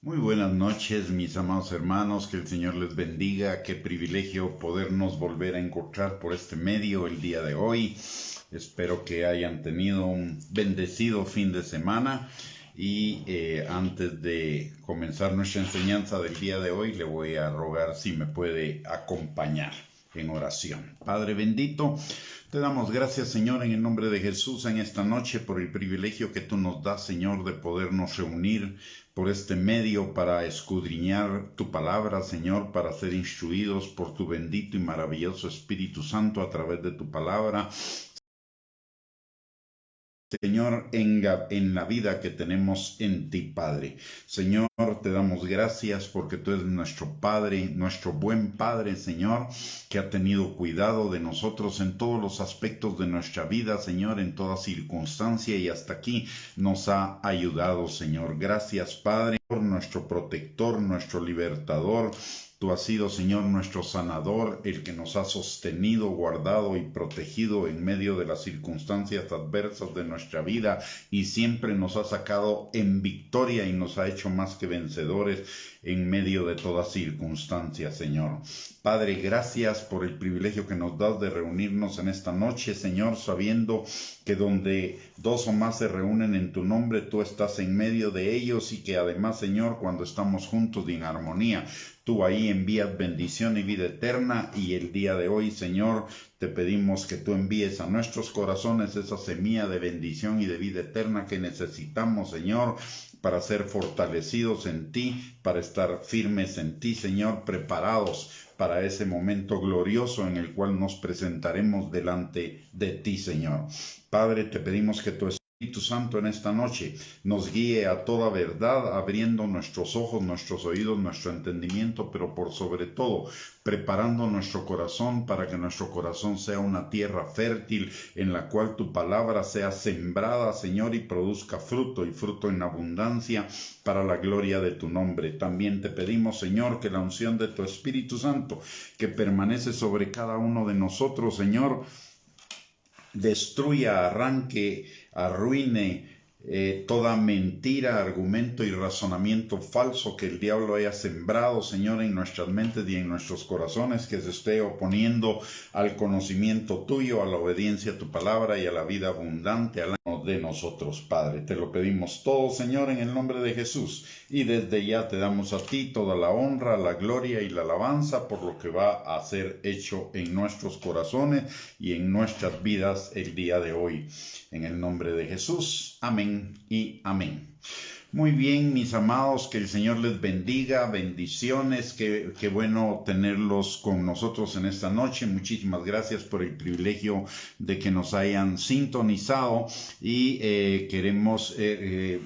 Muy buenas noches, mis amados hermanos, que el Señor les bendiga, qué privilegio podernos volver a encontrar por este medio el día de hoy. Espero que hayan tenido un bendecido fin de semana y antes de comenzar nuestra enseñanza del día de hoy, le voy a rogar si me puede acompañar en oración. Padre bendito, te damos gracias, Señor, en el nombre de Jesús en esta noche por el privilegio que tú nos das, Señor, de podernos reunir por este medio para escudriñar tu palabra, Señor, para ser instruidos por tu bendito y maravilloso Espíritu Santo a través de tu palabra. Señor, en la vida que tenemos en ti, Padre. Señor, te damos gracias porque tú eres nuestro Padre, nuestro buen Padre, Señor, que ha tenido cuidado de nosotros en todos los aspectos de nuestra vida, Señor, en toda circunstancia y hasta aquí nos ha ayudado, Señor. Gracias, Padre, por nuestro protector, nuestro libertador. Tú has sido, Señor, nuestro sanador, el que nos ha sostenido, guardado y protegido en medio de las circunstancias adversas de nuestra vida y siempre nos ha sacado en victoria y nos ha hecho más que vencedores en medio de toda circunstancia, Señor. Padre, gracias por el privilegio que nos das de reunirnos en esta noche, Señor, sabiendo que donde dos o más se reúnen en tu nombre, tú estás en medio de ellos y que además, Señor, cuando estamos juntos y en armonía, tú ahí envías bendición y vida eterna y el día de hoy, Señor, te pedimos que tú envíes a nuestros corazones esa semilla de bendición y de vida eterna que necesitamos, Señor, para ser fortalecidos en ti, para estar firmes en ti, Señor, preparados para ese momento glorioso en el cual nos presentaremos delante de ti, Señor. Padre, te pedimos que tu Espíritu Santo en esta noche nos guíe a toda verdad, abriendo nuestros ojos, nuestros oídos, nuestro entendimiento, pero por sobre todo preparando nuestro corazón para que nuestro corazón sea una tierra fértil en la cual tu palabra sea sembrada, Señor, y produzca fruto y fruto en abundancia para la gloria de tu nombre. También te pedimos, Señor, que la unción de tu Espíritu Santo que permanece sobre cada uno de nosotros, Señor, destruya, arranque, arruine toda mentira, argumento y razonamiento falso que el diablo haya sembrado, Señor, en nuestras mentes y en nuestros corazones, que se esté oponiendo al conocimiento tuyo, a la obediencia a tu palabra y a la vida abundante de nosotros, Padre. Te lo pedimos todo, Señor, en el nombre de Jesús. Y desde ya te damos a ti toda la honra, la gloria y la alabanza por lo que va a ser hecho en nuestros corazones y en nuestras vidas el día de hoy. En el nombre de Jesús. Amén y amén. Muy bien, mis amados, que el Señor les bendiga, bendiciones, qué bueno tenerlos con nosotros en esta noche. Muchísimas gracias por el privilegio de que nos hayan sintonizado y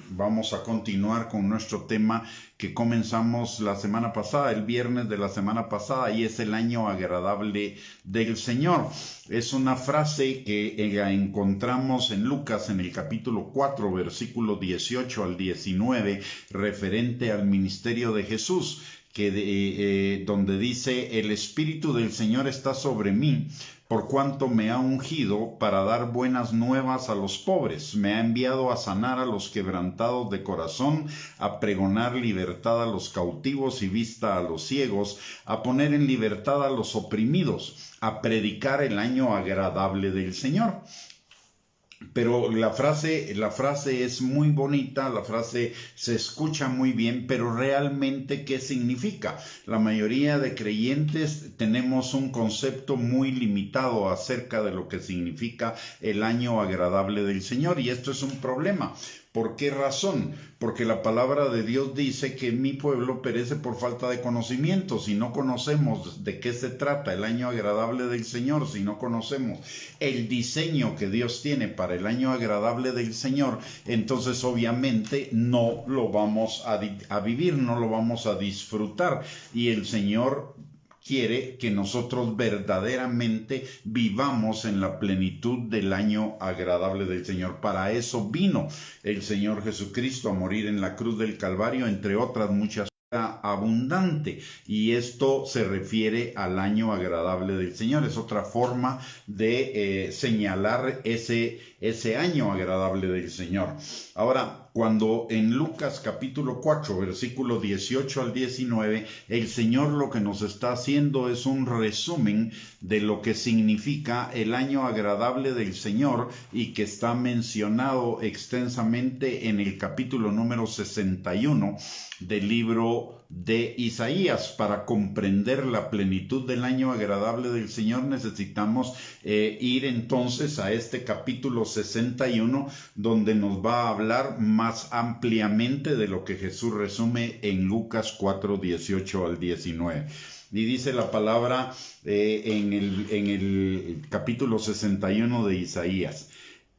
vamos a continuar con nuestro tema que comenzamos la semana pasada, el viernes de la semana pasada, y es el año agradable del Señor. Es una frase que la encontramos en Lucas en el capítulo 4, versículo 18 al 19, referente al ministerio de Jesús, donde dice: el Espíritu del Señor está sobre mí, por cuanto me ha ungido para dar buenas nuevas a los pobres, me ha enviado a sanar a los quebrantados de corazón, a pregonar libertad a los cautivos y vista a los ciegos, a poner en libertad a los oprimidos, a predicar el año agradable del Señor. Pero la frase es muy bonita, la frase se escucha muy bien, pero realmente ¿qué significa? La mayoría de creyentes tenemos un concepto muy limitado acerca de lo que significa el año agradable del Señor, y esto es un problema. ¿Por qué razón? Porque la palabra de Dios dice que mi pueblo perece por falta de conocimiento. Si no conocemos de qué se trata el año agradable del Señor, si no conocemos el diseño que Dios tiene para el año agradable del Señor, entonces obviamente no lo vamos a vivir, no lo vamos a disfrutar. Y el Señor quiere que nosotros verdaderamente vivamos en la plenitud del año agradable del Señor. Para eso vino el Señor Jesucristo a morir en la cruz del Calvario, entre otras muchas abundante, y esto se refiere al año agradable del Señor. Es otra forma de señalar ese año agradable del Señor. Ahora, cuando en Lucas capítulo 4, versículo 18 al 19, el Señor lo que nos está haciendo es un resumen de lo que significa el año agradable del Señor y que está mencionado extensamente en el capítulo número 61 del libro de Isaías. Para comprender la plenitud del año agradable del Señor necesitamos ir entonces a este capítulo 61, donde nos va a hablar más ampliamente de lo que Jesús resume en Lucas 4, 18 al 19. Y dice la palabra en el capítulo 61 de Isaías: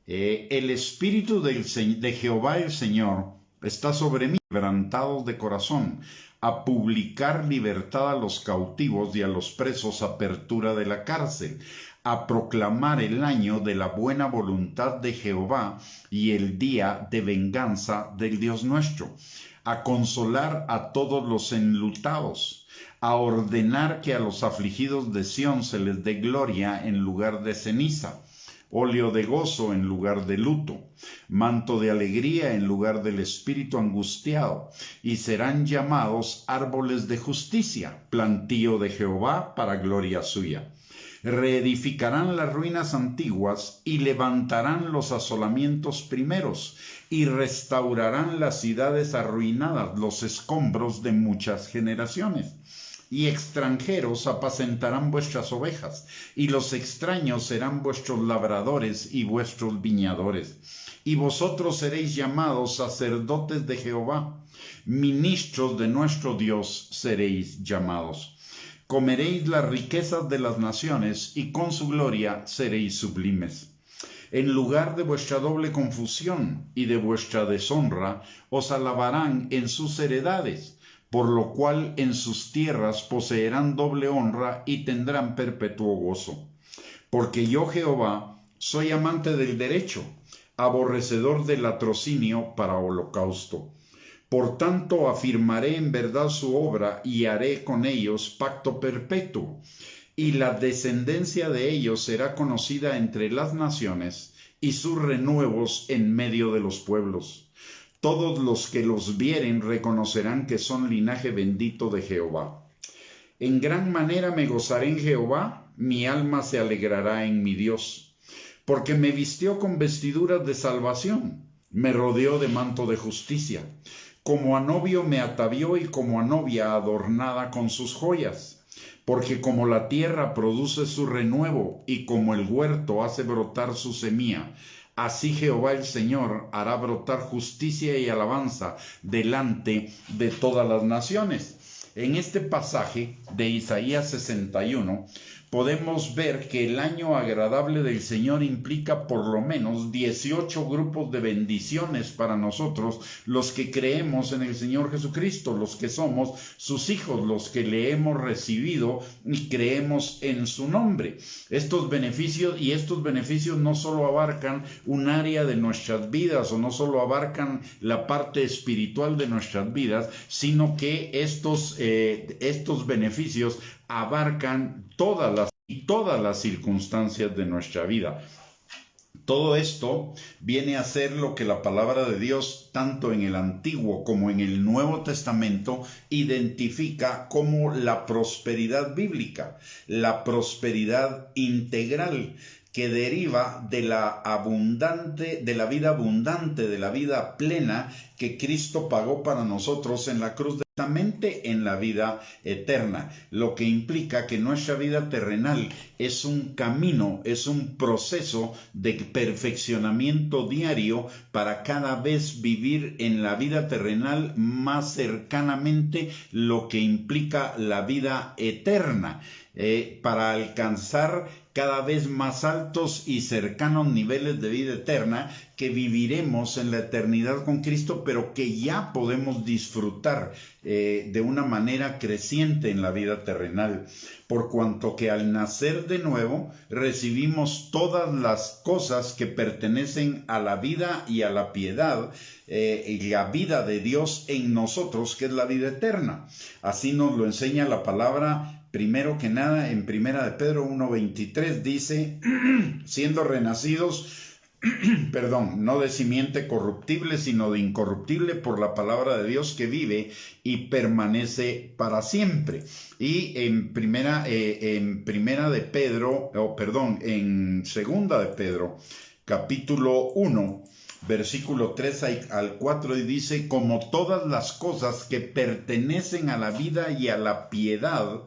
el Espíritu de Jehová el Señor está sobre mí, quebrantados de corazón, a publicar libertad a los cautivos y a los presos apertura de la cárcel, a proclamar el año de la buena voluntad de Jehová y el día de venganza del Dios nuestro, a consolar a todos los enlutados, a ordenar que a los afligidos de Sión se les dé gloria en lugar de ceniza, óleo de gozo en lugar de luto, manto de alegría en lugar del espíritu angustiado, y serán llamados árboles de justicia, plantío de Jehová para gloria suya. Reedificarán las ruinas antiguas y levantarán los asolamientos primeros, y restaurarán las ciudades arruinadas, los escombros de muchas generaciones. Y extranjeros apacentarán vuestras ovejas, y los extraños serán vuestros labradores y vuestros viñadores. Y vosotros seréis llamados sacerdotes de Jehová, ministros de nuestro Dios seréis llamados. Comeréis las riquezas de las naciones, y con su gloria seréis sublimes. En lugar de vuestra doble confusión y de vuestra deshonra, os alabarán en sus heredades, por lo cual en sus tierras poseerán doble honra y tendrán perpetuo gozo. Porque yo, Jehová, soy amante del derecho, aborrecedor del latrocinio para holocausto. Por tanto, afirmaré en verdad su obra y haré con ellos pacto perpetuo, y la descendencia de ellos será conocida entre las naciones, y sus renuevos en medio de los pueblos. Todos los que los vieren reconocerán que son linaje bendito de Jehová. En gran manera me gozaré en Jehová, mi alma se alegrará en mi Dios, porque me vistió con vestiduras de salvación, me rodeó de manto de justicia, como a novio me atavió y como a novia adornada con sus joyas. Porque como la tierra produce su renuevo y como el huerto hace brotar su semilla, así Jehová el Señor hará brotar justicia y alabanza delante de todas las naciones. En este pasaje de Isaías 61 podemos ver que el año agradable del Señor implica por lo menos 18 grupos de bendiciones para nosotros, los que creemos en el Señor Jesucristo, los que somos sus hijos, los que le hemos recibido y creemos en su nombre. Estos beneficios no solo abarcan un área de nuestras vidas o no solo abarcan la parte espiritual de nuestras vidas, sino que estos beneficios abarcan todas las circunstancias de nuestra vida. Todo esto viene a ser lo que la palabra de Dios, tanto en el Antiguo como en el Nuevo Testamento, identifica como la prosperidad bíblica, la prosperidad integral, que deriva de la vida abundante, de la vida plena que Cristo pagó para nosotros en la cruz, directamente en la vida eterna, lo que implica que nuestra vida terrenal es un camino, es un proceso de perfeccionamiento diario para cada vez vivir en la vida terrenal más cercanamente lo que implica la vida eterna, para alcanzar cada vez más altos y cercanos niveles de vida eterna que viviremos en la eternidad con Cristo, pero que ya podemos disfrutar de una manera creciente en la vida terrenal, por cuanto que al nacer de nuevo recibimos todas las cosas que pertenecen a la vida y a la piedad, y la vida de Dios en nosotros, que es la vida eterna. Así nos lo enseña la palabra. Primero que nada, en Primera de Pedro 1:23 dice, siendo renacidos perdón, no de simiente corruptible, sino de incorruptible por la palabra de Dios que vive y permanece para siempre. Y en segunda de Pedro, capítulo 1, versículo 3 al 4, y dice: como todas las cosas que pertenecen a la vida y a la piedad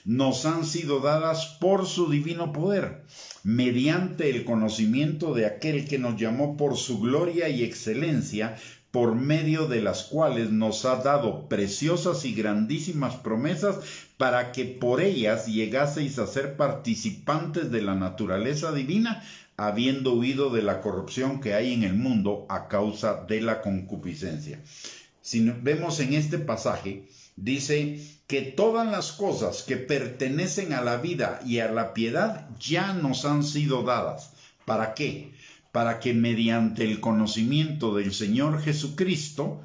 nos han sido dadas por su divino poder, mediante el conocimiento de aquel que nos llamó por su gloria y excelencia, por medio de las cuales nos ha dado preciosas y grandísimas promesas, para que por ellas llegaseis a ser participantes de la naturaleza divina, habiendo huido de la corrupción que hay en el mundo a causa de la concupiscencia. Si vemos en este pasaje, dice que todas las cosas que pertenecen a la vida y a la piedad ya nos han sido dadas. ¿Para qué? Para que mediante el conocimiento del Señor Jesucristo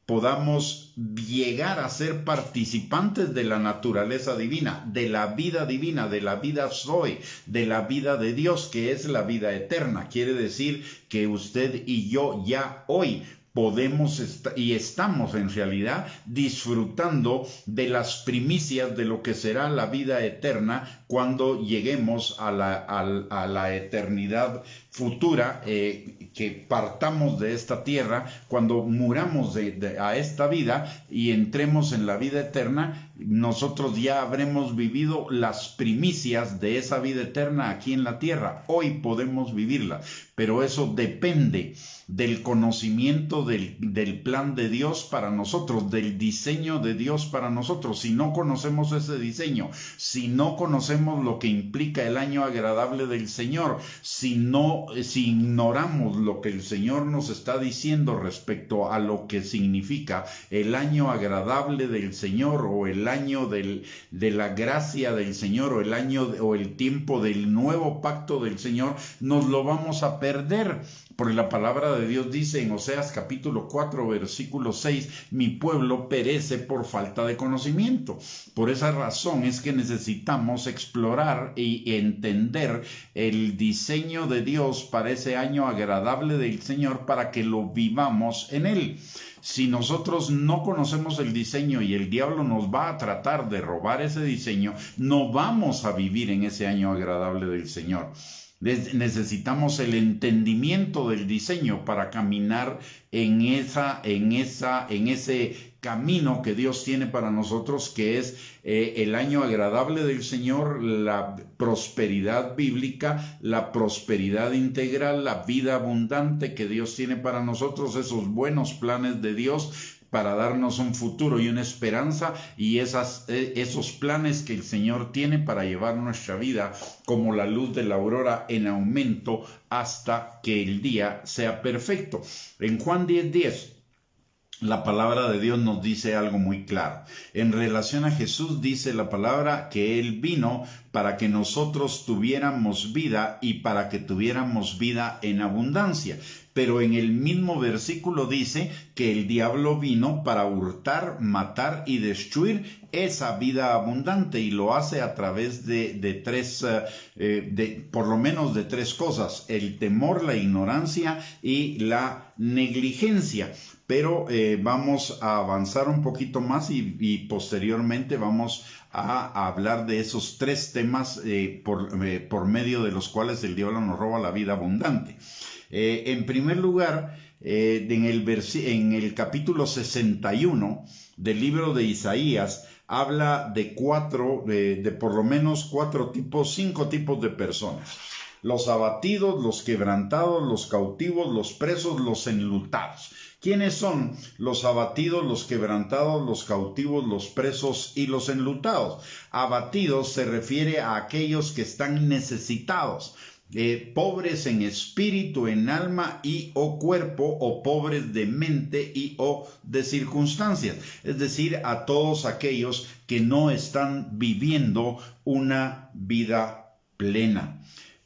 podamos llegar a ser participantes de la naturaleza divina, de la vida Zoe, de la vida de Dios, que es la vida eterna. Quiere decir que usted y yo ya hoy podemos y estamos en realidad disfrutando de las primicias de lo que será la vida eterna cuando lleguemos a la eternidad futura, que partamos de esta tierra, cuando muramos a esta vida y entremos en la vida eterna. Nosotros ya habremos vivido las primicias de esa vida eterna aquí en la tierra. Hoy podemos vivirla, pero eso depende del conocimiento del plan de Dios para nosotros, del diseño de Dios para nosotros. Si no conocemos ese diseño, si no conocemos lo que implica el año agradable del Señor, si ignoramos lo que el Señor nos está diciendo respecto a lo que significa el año agradable del Señor, o el año de la gracia del Señor, o el tiempo del nuevo pacto del Señor, nos lo vamos a perder. Porque la palabra de Dios dice en Oseas capítulo 4 versículo 6: mi pueblo perece por falta de conocimiento. Por esa razón es que necesitamos explorar y entender el diseño de Dios para ese año agradable del Señor, para que lo vivamos en él. Si nosotros no conocemos el diseño y el diablo nos va a tratar de robar ese diseño, no vamos a vivir en ese año agradable del Señor. Necesitamos el entendimiento del diseño para caminar en ese camino que Dios tiene para nosotros, que es el año agradable del Señor, la prosperidad bíblica, la prosperidad integral, la vida abundante que Dios tiene para nosotros, esos buenos planes de Dios para darnos un futuro y una esperanza, y esos planes que el Señor tiene para llevar nuestra vida como la luz de la aurora en aumento hasta que el día sea perfecto. En Juan 10:10, la palabra de Dios nos dice algo muy claro. En relación a Jesús dice la palabra que Él vino para que nosotros tuviéramos vida, y para que tuviéramos vida en abundancia. Pero en el mismo versículo dice que el diablo vino para hurtar, matar y destruir esa vida abundante, y lo hace a través por lo menos de tres cosas: el temor, la ignorancia y la negligencia. Pero vamos a avanzar un poquito más y posteriormente vamos a hablar de esos tres temas por medio de los cuales el diablo nos roba la vida abundante. En primer lugar, en el capítulo 61 del libro de Isaías, habla de por lo menos cinco tipos de personas: los abatidos, los quebrantados, los cautivos, los presos, los enlutados. ¿Quiénes son los abatidos, los quebrantados, los cautivos, los presos y los enlutados? Abatidos se refiere a aquellos que están necesitados, pobres en espíritu, en alma y o cuerpo, o pobres de mente y o de circunstancias. Es decir, a todos aquellos que no están viviendo una vida plena.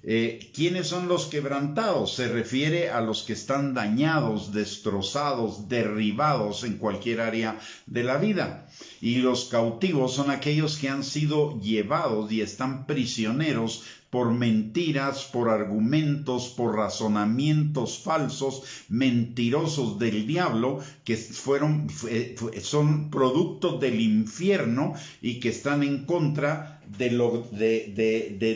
¿Quiénes son los quebrantados? Se refiere a los que están dañados, destrozados, derribados en cualquier área de la vida. Y los cautivos son aquellos que han sido llevados y están prisioneros por mentiras, por argumentos, por razonamientos falsos, mentirosos del diablo, que son productos del infierno y que están en contra de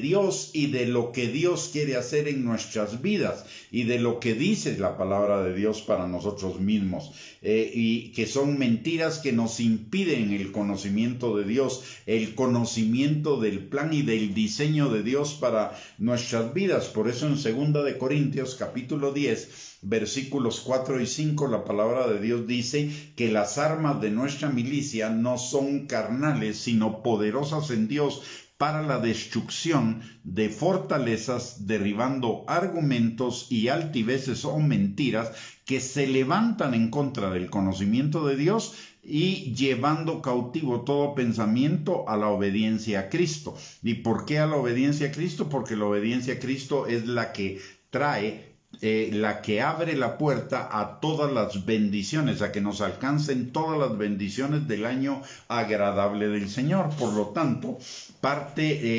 Dios y de lo que Dios quiere hacer en nuestras vidas y de lo que dice la palabra de Dios para nosotros mismos, y que son mentiras que nos impiden el conocimiento de Dios, el conocimiento del plan y del diseño de Dios para nuestras vidas. Por eso en 2 de Corintios capítulo 10 versículos 4 y 5, la palabra de Dios dice que las armas de nuestra milicia no son carnales, sino poderosas en Dios para la destrucción de fortalezas, derribando argumentos y altiveces o mentiras que se levantan en contra del conocimiento de Dios y llevando cautivo todo pensamiento a la obediencia a Cristo. ¿Y por qué a la obediencia a Cristo? Porque la obediencia a Cristo es la que trae la que abre la puerta a todas las bendiciones, a que nos alcancen todas las bendiciones del año agradable del Señor. Por lo tanto,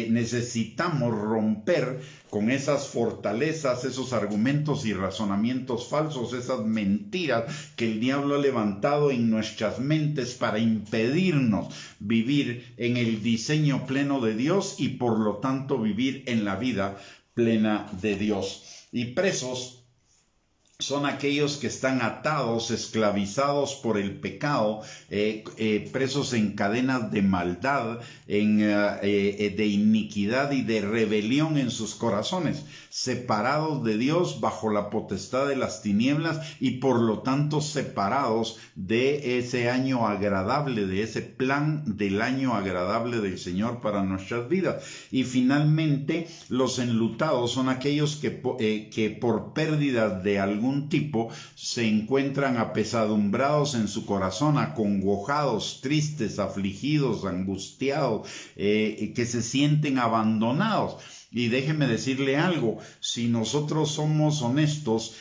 necesitamos romper con esas fortalezas, esos argumentos y razonamientos falsos, esas mentiras que el diablo ha levantado en nuestras mentes para impedirnos vivir en el diseño pleno de Dios y por lo tanto vivir en la vida plena de Dios. Y presos son aquellos que están atados, esclavizados por el pecado, presos en cadenas de maldad, de iniquidad y de rebelión en sus corazones, separados de Dios bajo la potestad de las tinieblas y por lo tanto separados de ese año agradable, de ese plan del año agradable del Señor para nuestras vidas. Y finalmente, los enlutados son aquellos que por pérdidas de algún tipo se encuentran apesadumbrados en su corazón, acongojados, tristes, afligidos, angustiados, que se sienten abandonados. Y déjeme decirle algo, si nosotros somos honestos,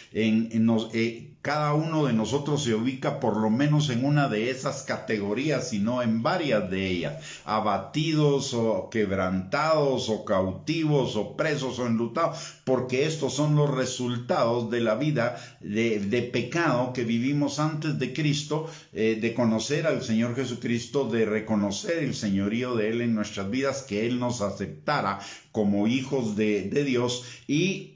cada uno de nosotros se ubica por lo menos en una de esas categorías, si no en varias de ellas, abatidos o quebrantados o cautivos o presos o enlutados, porque estos son los resultados de la vida de pecado que vivimos antes de Cristo, de conocer al Señor Jesucristo, de reconocer el señorío de Él en nuestras vidas, que Él nos aceptara como hijos de Dios y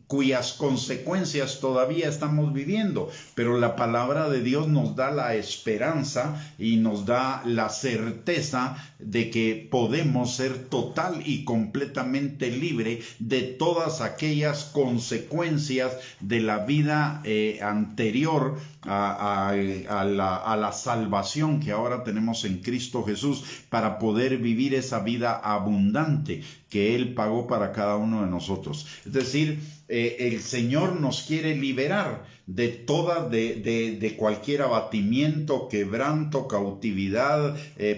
cuyas consecuencias todavía estamos viviendo, pero la palabra de Dios nos da la esperanza y nos da la certeza de que podemos ser total y completamente libre de todas aquellas consecuencias de la vida anterior a la salvación que ahora tenemos en Cristo Jesús, para poder vivir esa vida abundante que Él pagó para cada uno de nosotros. Es decir, el Señor nos quiere liberar de cualquier abatimiento, quebranto, cautividad,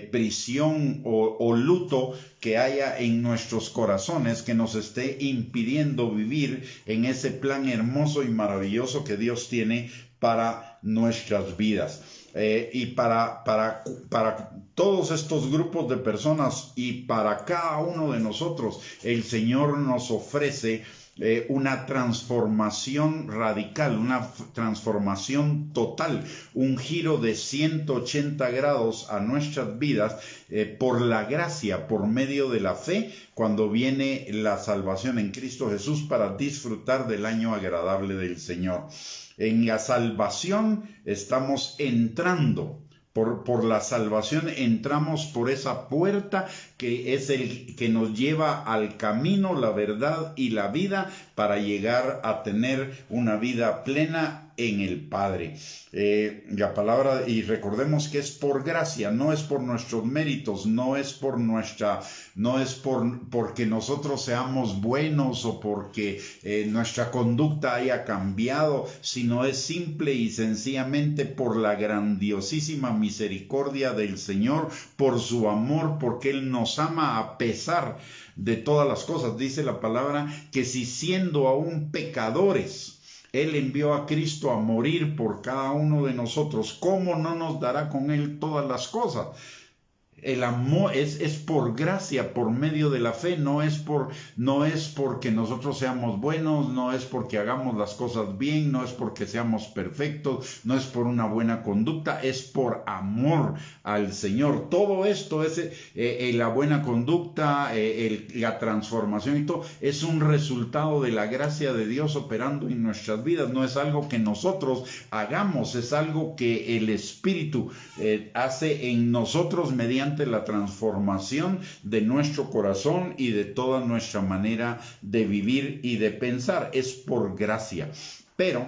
prisión o luto que haya en nuestros corazones que nos esté impidiendo vivir en ese plan hermoso y maravilloso que Dios tiene para nuestras vidas. Y para todos estos grupos de personas y para cada uno de nosotros, el Señor nos ofrece una transformación radical, una transformación total, un giro de 180 grados a nuestras vidas por la gracia, por medio de la fe, cuando viene la salvación en Cristo Jesús, para disfrutar del año agradable del Señor. En la salvación estamos entrando. Por la salvación entramos por esa puerta que es el que nos lleva al camino, la verdad y la vida, para llegar a tener una vida plena en el Padre. La palabra, y recordemos que es por gracia, no es por nuestros méritos, no es porque nosotros seamos buenos o porque nuestra conducta haya cambiado, sino es simple y sencillamente por la grandiosísima misericordia del Señor, por su amor, porque Él nos ama a pesar de todas las cosas. Dice la palabra que si siendo aún pecadores, Él envió a Cristo a morir por cada uno de nosotros, ¿cómo no nos dará con Él todas las cosas? El amor es por gracia, por medio de la fe, no es porque nosotros seamos buenos, no es porque hagamos las cosas bien, no es porque seamos perfectos, no es por una buena conducta, es por amor al Señor. Todo esto es la buena conducta, la transformación y todo, es un resultado de la gracia de Dios operando en nuestras vidas. No es algo que nosotros hagamos, es algo que el Espíritu hace en nosotros mediante la transformación de nuestro corazón y de toda nuestra manera de vivir y de pensar. Es por gracia. Pero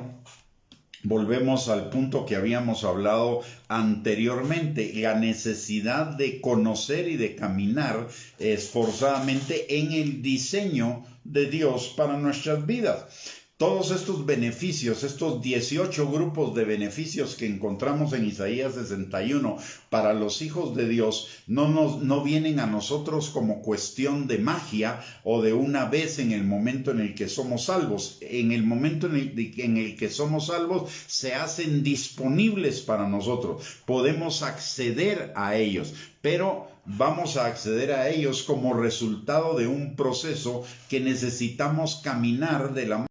volvemos al punto que habíamos hablado anteriormente, la necesidad de conocer y de caminar esforzadamente en el diseño de Dios para nuestras vidas. Todos estos beneficios, estos 18 grupos de beneficios que encontramos en Isaías 61 para los hijos de Dios no vienen a nosotros como cuestión de magia o de una vez en el momento en el que somos salvos. En el momento en el que somos salvos se hacen disponibles para nosotros. Podemos acceder a ellos, pero vamos a acceder a ellos como resultado de un proceso que necesitamos caminar de la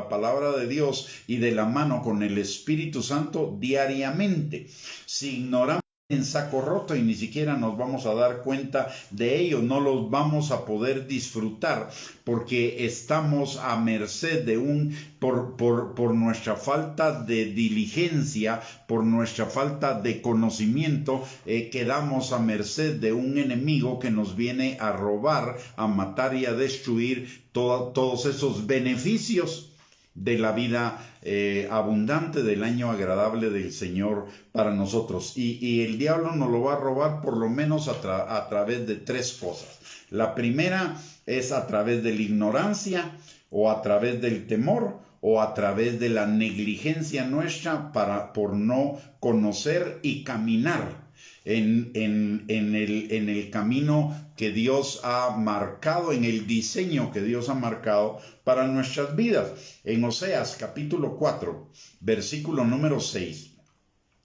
palabra de Dios y de la mano con el Espíritu Santo diariamente. Si ignoramos en saco roto y ni siquiera nos vamos a dar cuenta de ello, no los vamos a poder disfrutar porque estamos a merced de por nuestra falta de diligencia, por nuestra falta de conocimiento, quedamos a merced de un enemigo que nos viene a robar, a matar y a destruir todos esos beneficios de la vida abundante, del año agradable del Señor para nosotros. Y el diablo nos lo va a robar por lo menos a través de tres cosas. La primera es a través de la ignorancia, o a través del temor, o a través de la negligencia nuestra por no conocer y caminar en el camino que Dios ha marcado, en el diseño que Dios ha marcado para nuestras vidas. En Oseas capítulo 4, versículo número 6,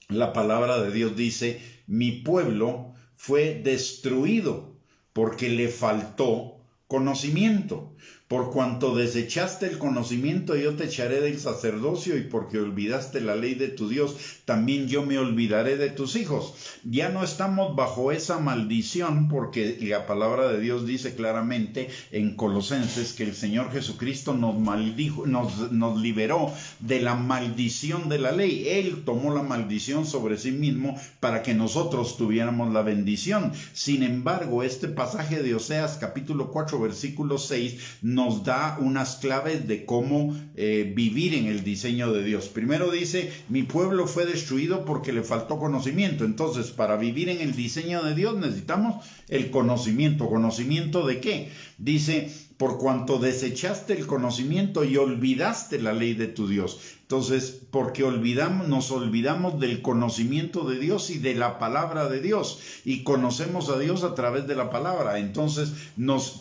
la palabra de Dios dice: mi pueblo fue destruido porque le faltó conocimiento. Por cuanto desechaste el conocimiento, yo te echaré del sacerdocio, y porque olvidaste la ley de tu Dios, también yo me olvidaré de tus hijos. Ya no estamos bajo esa maldición, porque la palabra de Dios dice claramente en Colosenses que el Señor Jesucristo nos liberó de la maldición de la ley. Él tomó la maldición sobre sí mismo para que nosotros tuviéramos la bendición. Sin embargo, este pasaje de Oseas capítulo 4 versículo 6 nos da unas claves de cómo vivir en el diseño de Dios. Primero dice: mi pueblo fue destruido porque le faltó conocimiento. Entonces, para vivir en el diseño de Dios necesitamos el conocimiento. ¿Conocimiento de qué? Dice: por cuanto desechaste el conocimiento y olvidaste la ley de tu Dios. Entonces, porque nos olvidamos del conocimiento de Dios y de la palabra de Dios, y conocemos a Dios a través de la palabra. Entonces,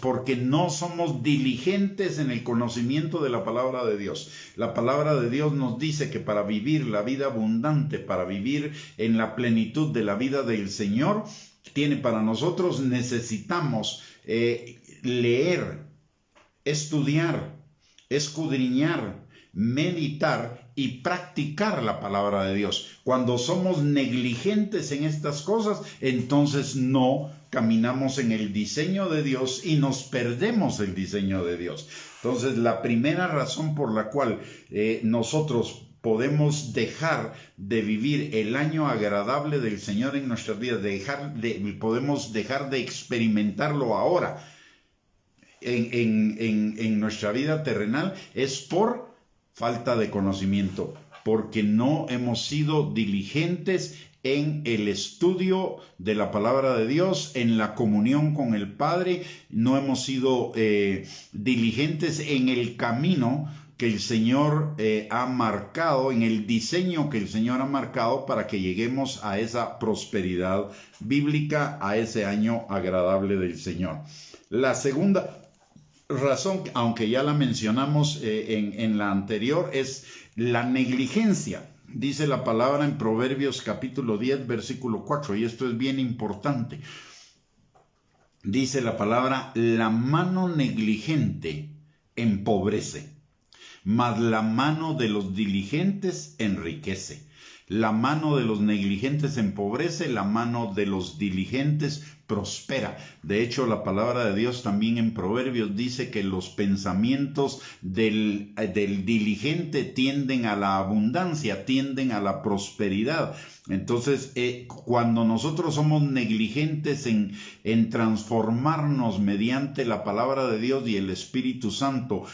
porque no somos diligentes en el conocimiento de la palabra de Dios. La palabra de Dios nos dice que para vivir la vida abundante, para vivir en la plenitud de la vida del Señor, tiene para nosotros, necesitamos leer, estudiar, escudriñar, meditar y practicar la palabra de Dios. Cuando somos negligentes en estas cosas, entonces no caminamos en el diseño de Dios y nos perdemos el diseño de Dios. Entonces, la primera razón por la cual nosotros podemos dejar de vivir el año agradable del Señor en nuestras vidas, podemos dejar de experimentarlo ahora en nuestra vida terrenal, es por falta de conocimiento. porque no hemos sido diligentes en el estudio de la palabra de Dios, en la comunión con el Padre, no hemos sido diligentes en el camino que el Señor ha marcado, en el diseño que el Señor ha marcado para que lleguemos a esa prosperidad bíblica, a ese año agradable del Señor. La segunda razón, aunque ya la mencionamos en la anterior, es la negligencia. Dice la palabra en Proverbios capítulo 10, versículo 4, y esto es bien importante. Dice la palabra: la mano negligente empobrece, mas la mano de los diligentes enriquece. La mano de los negligentes empobrece, la mano de los diligentes prospera. De hecho, la palabra de Dios también en Proverbios dice que los pensamientos del diligente tienden a la abundancia, tienden a la prosperidad. Entonces, cuando nosotros somos negligentes en transformarnos mediante la palabra de Dios y el Espíritu Santo,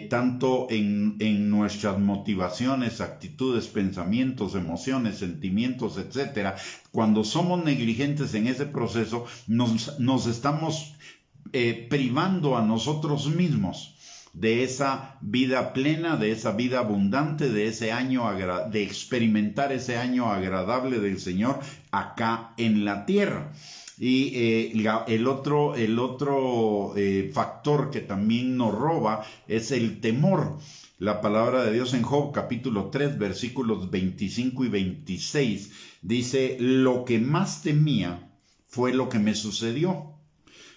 tanto en nuestras motivaciones, actitudes, pensamientos, emociones, sentimientos, etcétera, cuando somos negligentes en ese proceso, nos estamos privando a nosotros mismos de esa vida plena, de esa vida abundante, de ese año de experimentar ese año agradable del Señor acá en la tierra. Y el otro factor que también nos roba es el temor. La palabra de Dios en Job capítulo 3 versículos 25 y 26 dice: lo que más temía fue lo que me sucedió.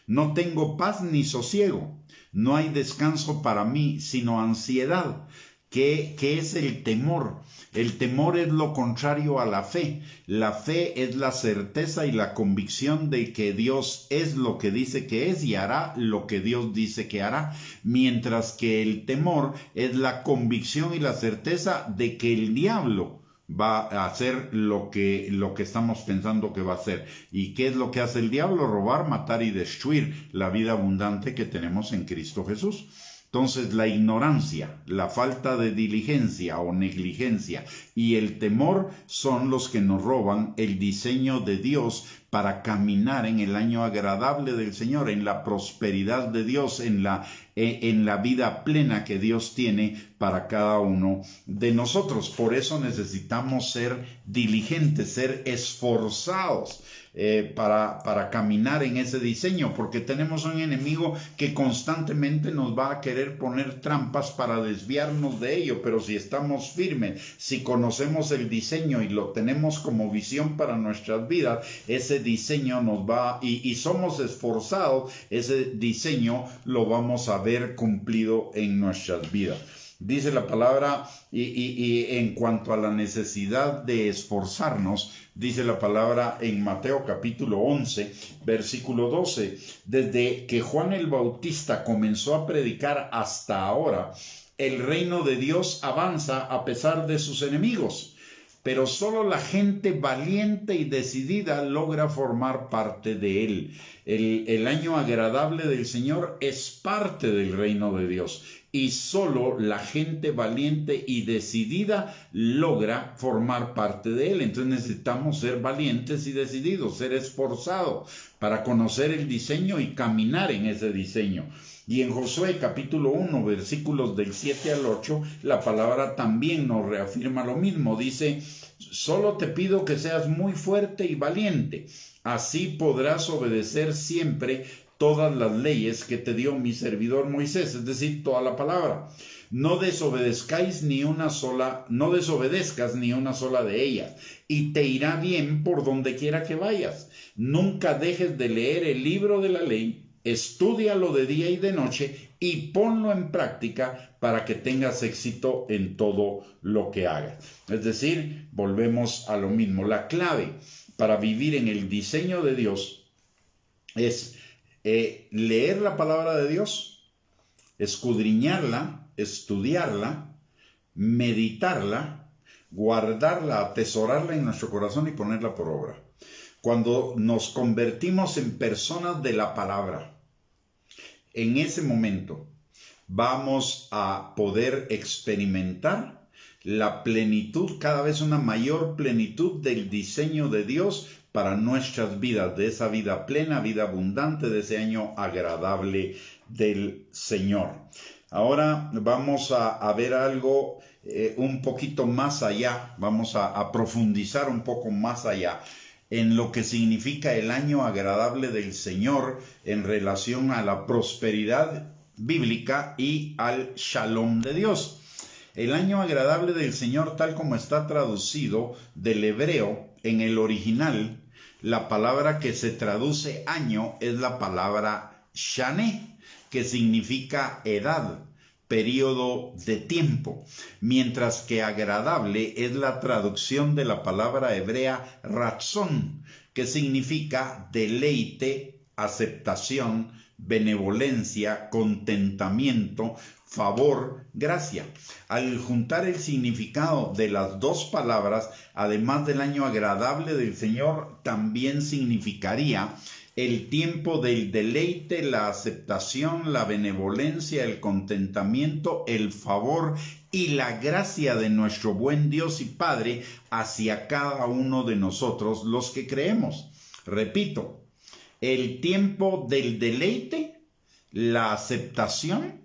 No tengo paz ni sosiego. No hay descanso para mí, sino ansiedad. ¿Qué es el temor? El temor es lo contrario a la fe. La fe es la certeza y la convicción de que Dios es lo que dice que es y hará lo que Dios dice que hará. Mientras que el temor es la convicción y la certeza de que el diablo va a hacer lo que estamos pensando que va a hacer. ¿Y qué es lo que hace el diablo? Robar, matar y destruir la vida abundante que tenemos en Cristo Jesús. Entonces, la ignorancia, la falta de diligencia o negligencia y el temor son los que nos roban el diseño de Dios para caminar en el año agradable del Señor, en la prosperidad de Dios, en la vida plena que Dios tiene para cada uno de nosotros. Por eso necesitamos ser diligentes, ser esforzados para caminar en ese diseño, porque tenemos un enemigo que constantemente nos va a querer poner trampas para desviarnos de ello. Pero si estamos firmes, si conocemos el diseño y lo tenemos como visión para nuestras vidas, ese diseño nos va, y somos esforzados, ese diseño lo vamos a ver cumplido en nuestras vidas. Dice la palabra, y en cuanto a la necesidad de esforzarnos, dice la palabra en Mateo capítulo 11, versículo 12, desde que Juan el Bautista comenzó a predicar hasta ahora, el reino de Dios avanza a pesar de sus enemigos. Pero solo la gente valiente y decidida logra formar parte de él. El año agradable del Señor es parte del reino de Dios. Y solo la gente valiente y decidida logra formar parte de él. Entonces necesitamos ser valientes y decididos, ser esforzados para conocer el diseño y caminar en ese diseño. Y en Josué capítulo 1, versículos del 7 al 8, la palabra también nos reafirma lo mismo. Dice: solo te pido que seas muy fuerte y valiente, así podrás obedecer siempre todas las leyes que te dio mi servidor Moisés, es decir, toda la palabra. No desobedezcas ni una sola de ellas, y te irá bien por donde quiera que vayas. Nunca dejes de leer el libro de la ley, estúdialo de día y de noche y ponlo en práctica para que tengas éxito en todo lo que hagas. Es decir, volvemos a lo mismo. La clave para vivir en el diseño de Dios es leer la palabra de Dios, escudriñarla, estudiarla, meditarla, guardarla, atesorarla en nuestro corazón y ponerla por obra. Cuando nos convertimos en personas de la palabra, en ese momento vamos a poder experimentar la plenitud, cada vez una mayor plenitud del diseño de Dios para nuestras vidas, de esa vida plena, vida abundante, de ese año agradable del Señor. Ahora vamos a ver algo un poquito más allá, vamos a profundizar un poco más allá en lo que significa el año agradable del Señor en relación a la prosperidad bíblica y al shalom de Dios. El año agradable del Señor, tal como está traducido del hebreo en el original, la palabra que se traduce año es la palabra shané, que significa edad, período de tiempo, mientras que agradable es la traducción de la palabra hebrea ratzón, que significa deleite, aceptación, benevolencia, contentamiento, favor, gracia. Al juntar el significado de las dos palabras, además del año agradable del Señor, también significaría el tiempo del deleite, la aceptación, la benevolencia, el contentamiento, el favor y la gracia de nuestro buen Dios y Padre hacia cada uno de nosotros los que creemos. Repito, el tiempo del deleite, la aceptación,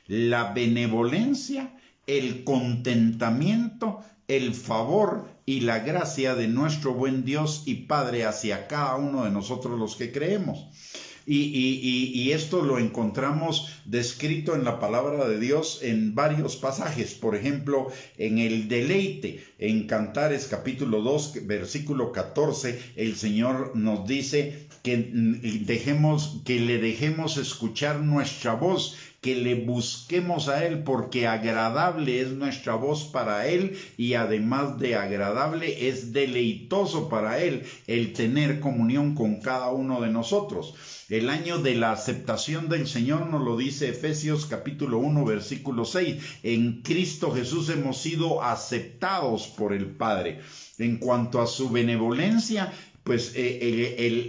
la benevolencia, el contentamiento, el favor y la gracia de nuestro buen Dios y Padre hacia cada uno de nosotros los que creemos. Y esto lo encontramos descrito en la palabra de Dios en varios pasajes. Por ejemplo, en el deleite, en Cantares capítulo 2, versículo 14, el Señor nos dice que le dejemos escuchar nuestra voz, que le busquemos a Él, porque agradable es nuestra voz para Él, y además de agradable es deleitoso para Él el tener comunión con cada uno de nosotros. El año de la aceptación del Señor nos lo dice Efesios capítulo 1 versículo 6. En Cristo Jesús hemos sido aceptados por el Padre. En cuanto a su benevolencia, pues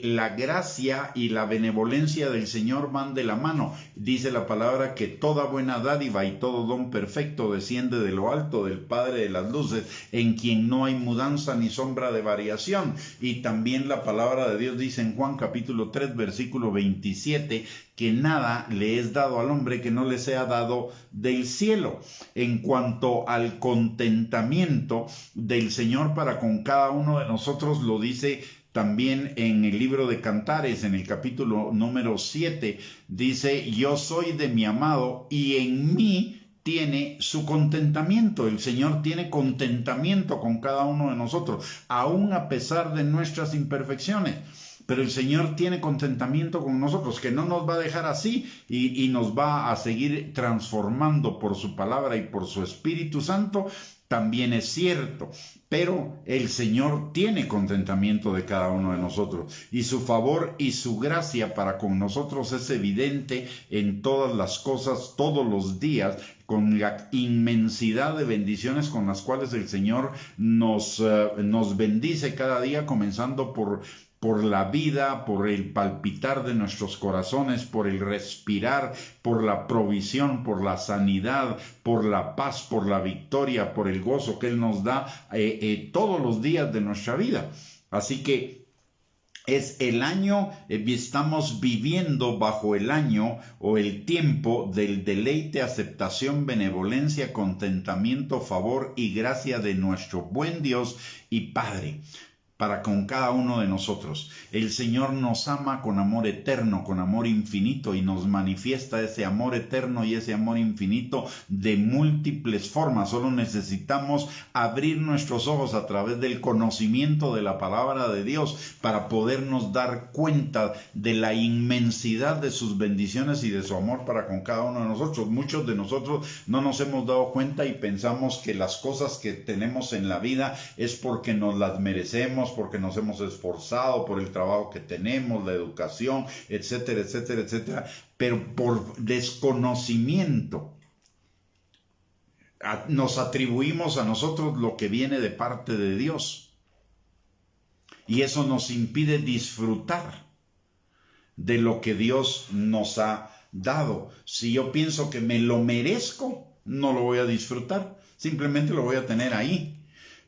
la gracia y la benevolencia del Señor van de la mano. Dice la palabra que toda buena dádiva y todo don perfecto desciende de lo alto del Padre de las luces, en quien no hay mudanza ni sombra de variación. Y también la palabra de Dios dice en Juan capítulo 3 versículo 27 que nada le es dado al hombre que no le sea dado del cielo. En cuanto al contentamiento del Señor para con cada uno de nosotros, lo dice también en el libro de Cantares, en el capítulo número 7, dice: yo soy de mi amado y en mí tiene su contentamiento. El Señor tiene contentamiento con cada uno de nosotros, aun a pesar de nuestras imperfecciones. Pero el Señor tiene contentamiento con nosotros, que no nos va a dejar así y nos va a seguir transformando por su palabra y por su Espíritu Santo. También es cierto, pero el Señor tiene contentamiento de cada uno de nosotros, y su favor y su gracia para con nosotros es evidente en todas las cosas, todos los días, con la inmensidad de bendiciones con las cuales el Señor nos bendice cada día, comenzando por la vida, por el palpitar de nuestros corazones, por el respirar, por la provisión, por la sanidad, por la paz, por la victoria, por el gozo que Él nos da todos los días de nuestra vida. Así que es el año, estamos viviendo bajo el año o el tiempo del deleite, aceptación, benevolencia, contentamiento, favor y gracia de nuestro buen Dios y Padre para con cada uno de nosotros. El Señor nos ama con amor eterno, con amor infinito, y nos manifiesta ese amor eterno y ese amor infinito de múltiples formas. Solo necesitamos abrir nuestros ojos a través del conocimiento de la palabra de Dios para podernos dar cuenta de la inmensidad de sus bendiciones y de su amor para con cada uno de nosotros. Muchos de nosotros no nos hemos dado cuenta y pensamos que las cosas que tenemos en la vida es porque nos las merecemos, porque nos hemos esforzado, por el trabajo que tenemos, la educación, etcétera, etcétera, etcétera, pero por desconocimiento nos atribuimos a nosotros lo que viene de parte de Dios, y eso nos impide disfrutar de lo que Dios nos ha dado. Si yo pienso que me lo merezco, no lo voy a disfrutar. simplemente lo voy a tener ahí.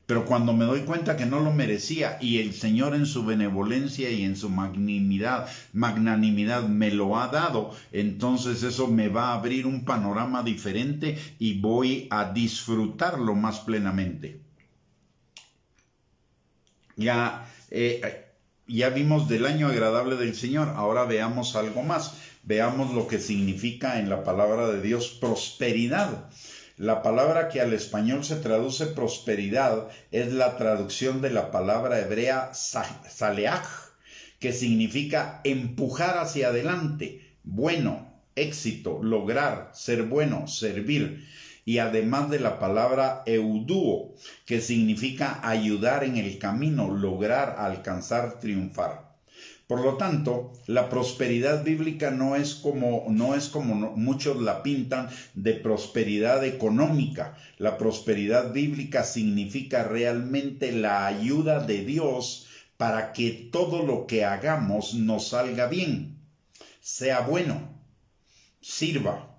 Pero cuando me doy cuenta que no lo merecía y el Señor en su benevolencia y en su magnanimidad me lo ha dado, entonces eso me va a abrir un panorama diferente y voy a disfrutarlo más plenamente. Ya vimos del año agradable del Señor, ahora veamos algo más. Veamos lo que significa en la palabra de Dios prosperidad. La palabra que al español se traduce prosperidad es la traducción de la palabra hebrea saleach, que significa empujar hacia adelante, bueno, éxito, lograr, ser bueno, servir. Y además de la palabra eudúo, que significa ayudar en el camino, lograr, alcanzar, triunfar. Por lo tanto, la prosperidad bíblica no es como muchos la pintan de prosperidad económica. La prosperidad bíblica significa realmente la ayuda de Dios para que todo lo que hagamos nos salga bien, sea bueno, sirva.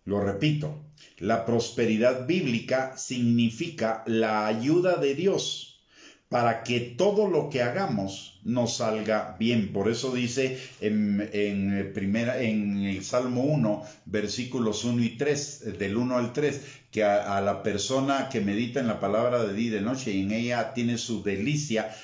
Lo repito, la prosperidad bíblica significa la ayuda de Dios para que todo lo que hagamos nos salga bien. Por eso dice en el Salmo 1, versículos 1 y 3, del 1 al 3, que a la persona que medita en la palabra de día y de noche y en ella tiene su delicia,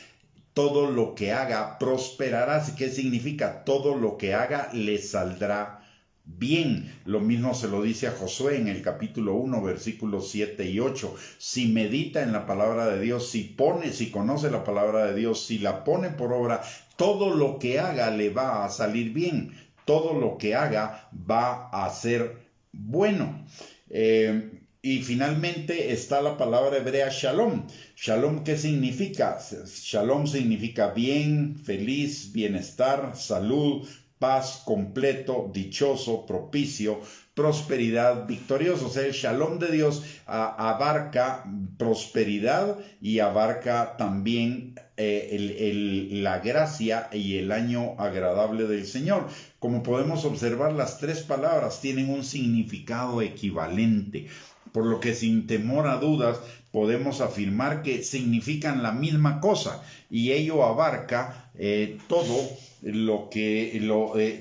todo lo que haga prosperará. ¿Qué significa? Todo lo que haga le saldrá bien. Lo mismo se lo dice a Josué en el capítulo 1, versículos 7 y 8. Si medita en la palabra de Dios, si conoce la palabra de Dios, si la pone por obra, todo lo que haga le va a salir bien. Todo lo que haga va a ser bueno. Y finalmente está la palabra hebrea shalom. Shalom, ¿qué significa? Shalom significa bien, feliz, bienestar, salud, paz, completo, dichoso, propicio, prosperidad, victorioso. O sea, el shalom de Dios abarca prosperidad y abarca también la gracia y el año agradable del Señor. Como podemos observar, las tres palabras tienen un significado equivalente, por lo que sin temor a dudas podemos afirmar que significan la misma cosa, y ello abarca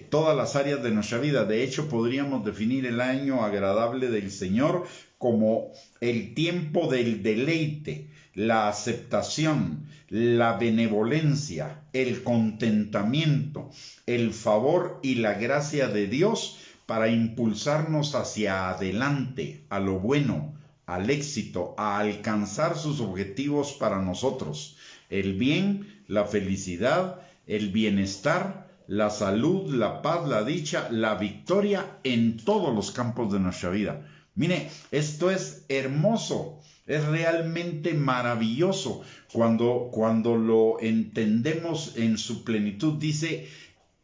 todas las áreas de nuestra vida. De hecho, podríamos definir el año agradable del Señor como el tiempo del deleite, la aceptación, la benevolencia, el contentamiento, el favor y la gracia de Dios para impulsarnos hacia adelante, a lo bueno, al éxito, a alcanzar sus objetivos para nosotros: el bien, la felicidad, el bienestar, la salud, la paz, la dicha, la victoria en todos los campos de nuestra vida. Mire, esto es hermoso, es realmente maravilloso cuando lo entendemos en su plenitud. Dice,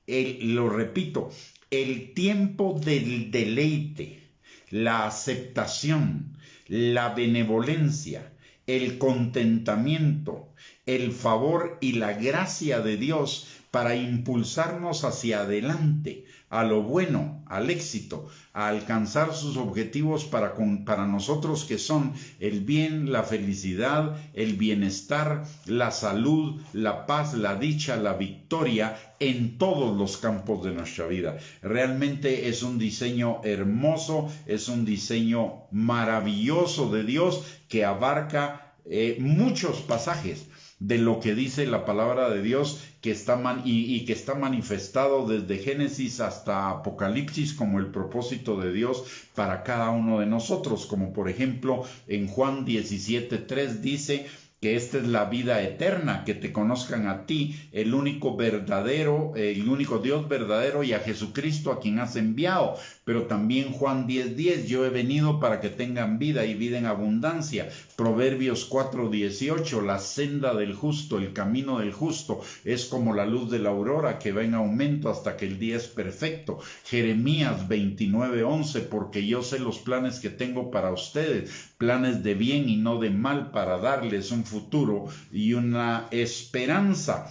lo repito, el tiempo del deleite, la aceptación, la benevolencia, el contentamiento, el favor y la gracia de Dios para impulsarnos hacia adelante, a lo bueno, al éxito, a alcanzar sus objetivos para nosotros, que son el bien, la felicidad, el bienestar, la salud, la paz, la dicha, la victoria en todos los campos de nuestra vida. Realmente es un diseño hermoso, es un diseño maravilloso de Dios que abarca muchos pasajes de lo que dice la palabra de Dios, que está manifestado desde Génesis hasta Apocalipsis como el propósito de Dios para cada uno de nosotros. Como por ejemplo en Juan 17:3 dice que esta es la vida eterna, que te conozcan a ti, el único Dios verdadero, y a Jesucristo a quien has enviado. Pero también Juan 10:10, yo he venido para que tengan vida y vida en abundancia. Proverbios 4:18, la senda del justo, el camino del justo es como la luz de la aurora, que va en aumento hasta que el día es perfecto. Jeremías 29:11, porque yo sé los planes que tengo para ustedes, planes de bien y no de mal, para darles un futuro y una esperanza.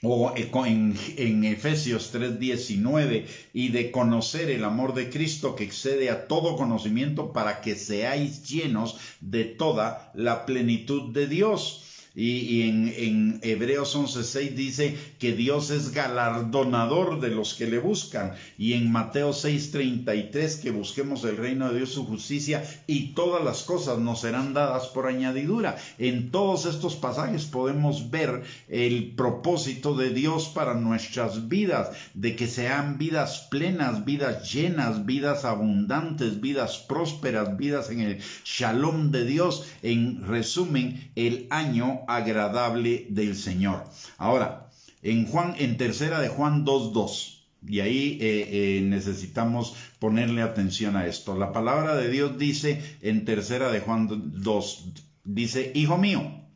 o en Efesios 3:19, y de conocer el amor de Cristo que excede a todo conocimiento, para que seáis llenos de toda la plenitud de Dios. Y en Hebreos 11:6 dice que Dios es galardonador de los que le buscan. Y en Mateo 6:33 que busquemos el reino de Dios, su justicia, y todas las cosas nos serán dadas por añadidura. En todos estos pasajes podemos ver el propósito de Dios para nuestras vidas, de que sean vidas plenas, vidas llenas, vidas abundantes, vidas prósperas, vidas en el shalom de Dios. En resumen, el año agradable del Señor. Ahora, en tercera de Juan 2:2, y ahí necesitamos ponerle atención a esto. La palabra de Dios dice en tercera de Juan 2, dice: hijo mío,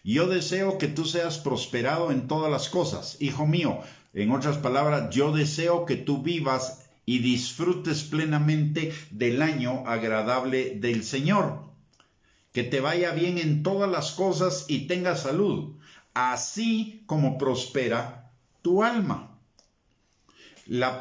yo deseo que tú seas prosperado en todas las cosas. Hijo mío, en otras palabras, yo deseo que tú vivas y disfrutes plenamente del año agradable del Señor. Que te vaya bien en todas las cosas y tengas salud, así como prospera tu alma. El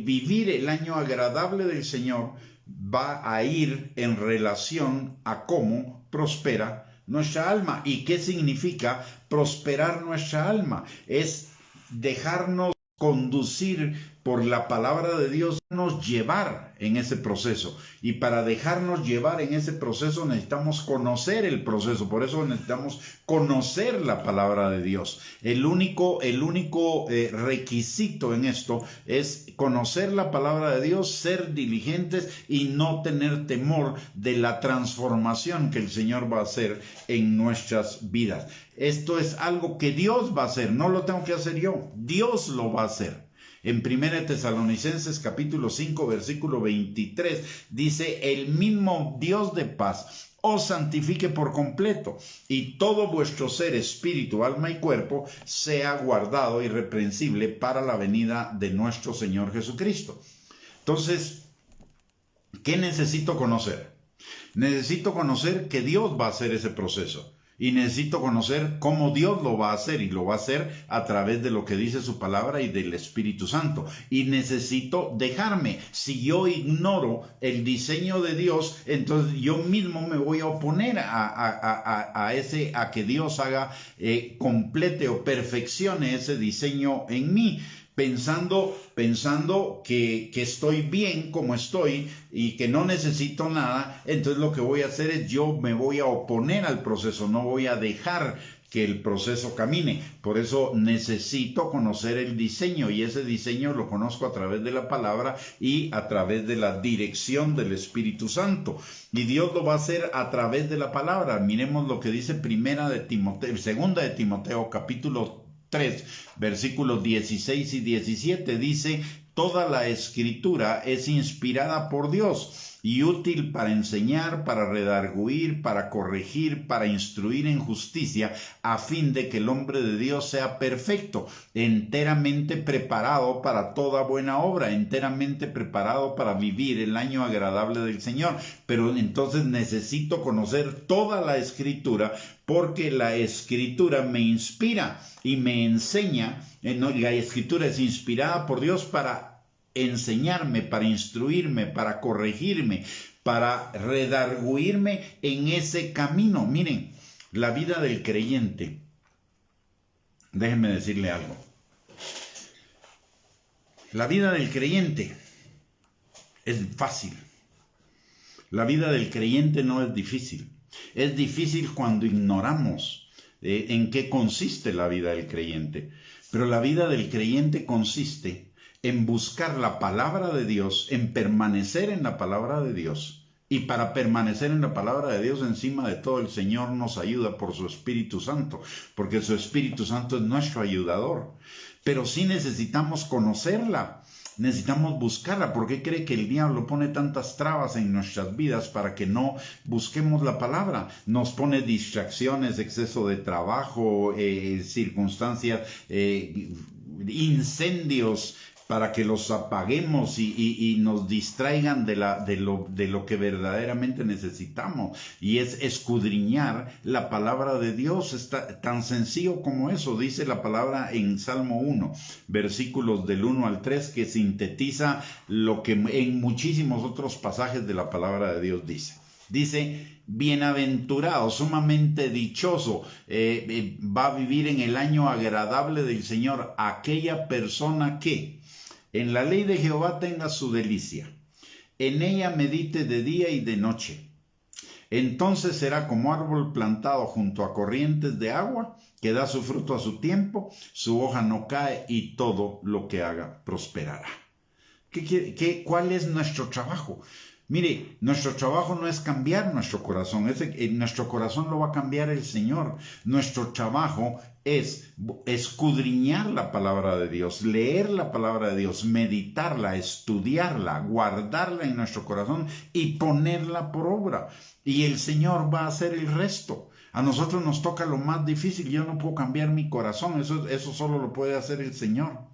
vivir el año agradable del Señor va a ir en relación a cómo prospera nuestra alma. ¿Y qué significa prosperar nuestra alma? Es dejarnos conducir por la palabra de Dios, nos llevar en ese proceso. Y para dejarnos llevar en ese proceso necesitamos conocer el proceso. Por eso necesitamos conocer la palabra de Dios. El único requisito en esto es conocer la palabra de Dios, ser diligentes y no tener temor de la transformación que el Señor va a hacer en nuestras vidas. Esto es algo que Dios va a hacer, no lo tengo que hacer yo, Dios lo va a hacer. En 1 Tesalonicenses capítulo 5 versículo 23 dice: el mismo Dios de paz os santifique por completo, y todo vuestro ser, espíritu, alma y cuerpo sea guardado irreprensible para la venida de nuestro Señor Jesucristo. Entonces, ¿qué necesito conocer? Necesito conocer que Dios va a hacer ese proceso. Y necesito conocer cómo Dios lo va a hacer, y lo va a hacer a través de lo que dice su palabra y del Espíritu Santo. Y necesito dejarme. Si yo ignoro el diseño de Dios, entonces yo mismo me voy a oponer a que Dios haga, complete o perfeccione ese diseño en mí. Pensando que estoy bien como estoy y que no necesito nada, entonces lo que voy a hacer es yo me voy a oponer al proceso, no voy a dejar que el proceso camine. Por eso necesito conocer el diseño, y ese diseño lo conozco a través de la palabra y a través de la dirección del Espíritu Santo. Y Dios lo va a hacer a través de la palabra. Miremos lo que dice segunda de Timoteo capítulo 3, versículos 16 y 17, dice: toda la escritura es inspirada por Dios y útil para enseñar, para redarguir, para corregir, para instruir en justicia, a fin de que el hombre de Dios sea perfecto, enteramente preparado para toda buena obra, enteramente preparado para vivir el año agradable del Señor. Pero entonces necesito conocer toda la escritura, porque la escritura me inspira y me enseña. La escritura es inspirada por Dios para enseñarme, para instruirme, para corregirme, para redarguirme en ese camino. Miren, la vida del creyente, déjenme decirle algo. La vida del creyente es fácil. La vida del creyente no es difícil. Es difícil cuando ignoramos en qué consiste la vida del creyente. Pero la vida del creyente consiste en buscar la palabra de Dios, en permanecer en la palabra de Dios. Y para permanecer en la palabra de Dios, encima de todo, el Señor nos ayuda por su Espíritu Santo, porque su Espíritu Santo es nuestro ayudador. Pero sí necesitamos conocerla, necesitamos buscarla. ¿Por qué cree que el diablo pone tantas trabas en nuestras vidas para que no busquemos la palabra? Nos pone distracciones, exceso de trabajo, circunstancias, incendios, para que los apaguemos y nos distraigan de lo que verdaderamente necesitamos, y es escudriñar la palabra de Dios. Está tan sencillo como eso. Dice la palabra en Salmo 1, versículos del 1 al 3, que sintetiza lo que en muchísimos otros pasajes de la palabra de Dios dice. Dice: bienaventurado, sumamente dichoso, va a vivir en el año agradable del Señor aquella persona que en la ley de Jehová tenga su delicia, en ella medite de día y de noche. Entonces será como árbol plantado junto a corrientes de agua, que da su fruto a su tiempo, su hoja no cae y todo lo que haga prosperará. ¿Cuál es nuestro trabajo? Mire, nuestro trabajo no es cambiar nuestro corazón, nuestro corazón lo va a cambiar el Señor. Nuestro trabajo es escudriñar la palabra de Dios, leer la palabra de Dios, meditarla, estudiarla, guardarla en nuestro corazón y ponerla por obra. Y el Señor va a hacer el resto. A nosotros nos toca lo más difícil. Yo no puedo cambiar mi corazón, eso solo lo puede hacer el Señor.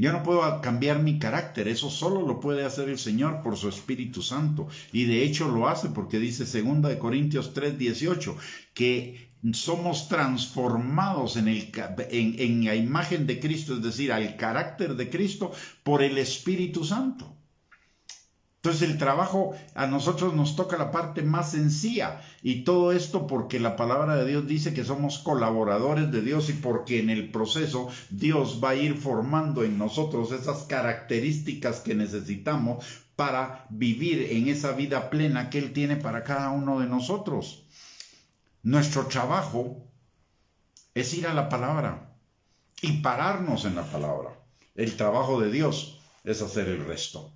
Yo no puedo cambiar mi carácter, eso solo lo puede hacer el Señor por su Espíritu Santo. Y de hecho lo hace, porque dice 2 Corintios 3:18, que somos transformados en la imagen de Cristo, es decir, al carácter de Cristo, por el Espíritu Santo. Entonces el trabajo, a nosotros nos toca la parte más sencilla, y todo esto porque la palabra de Dios dice que somos colaboradores de Dios, y porque en el proceso Dios va a ir formando en nosotros esas características que necesitamos para vivir en esa vida plena que Él tiene para cada uno de nosotros. Nuestro trabajo es ir a la palabra y pararnos en la palabra. El trabajo de Dios es hacer el resto.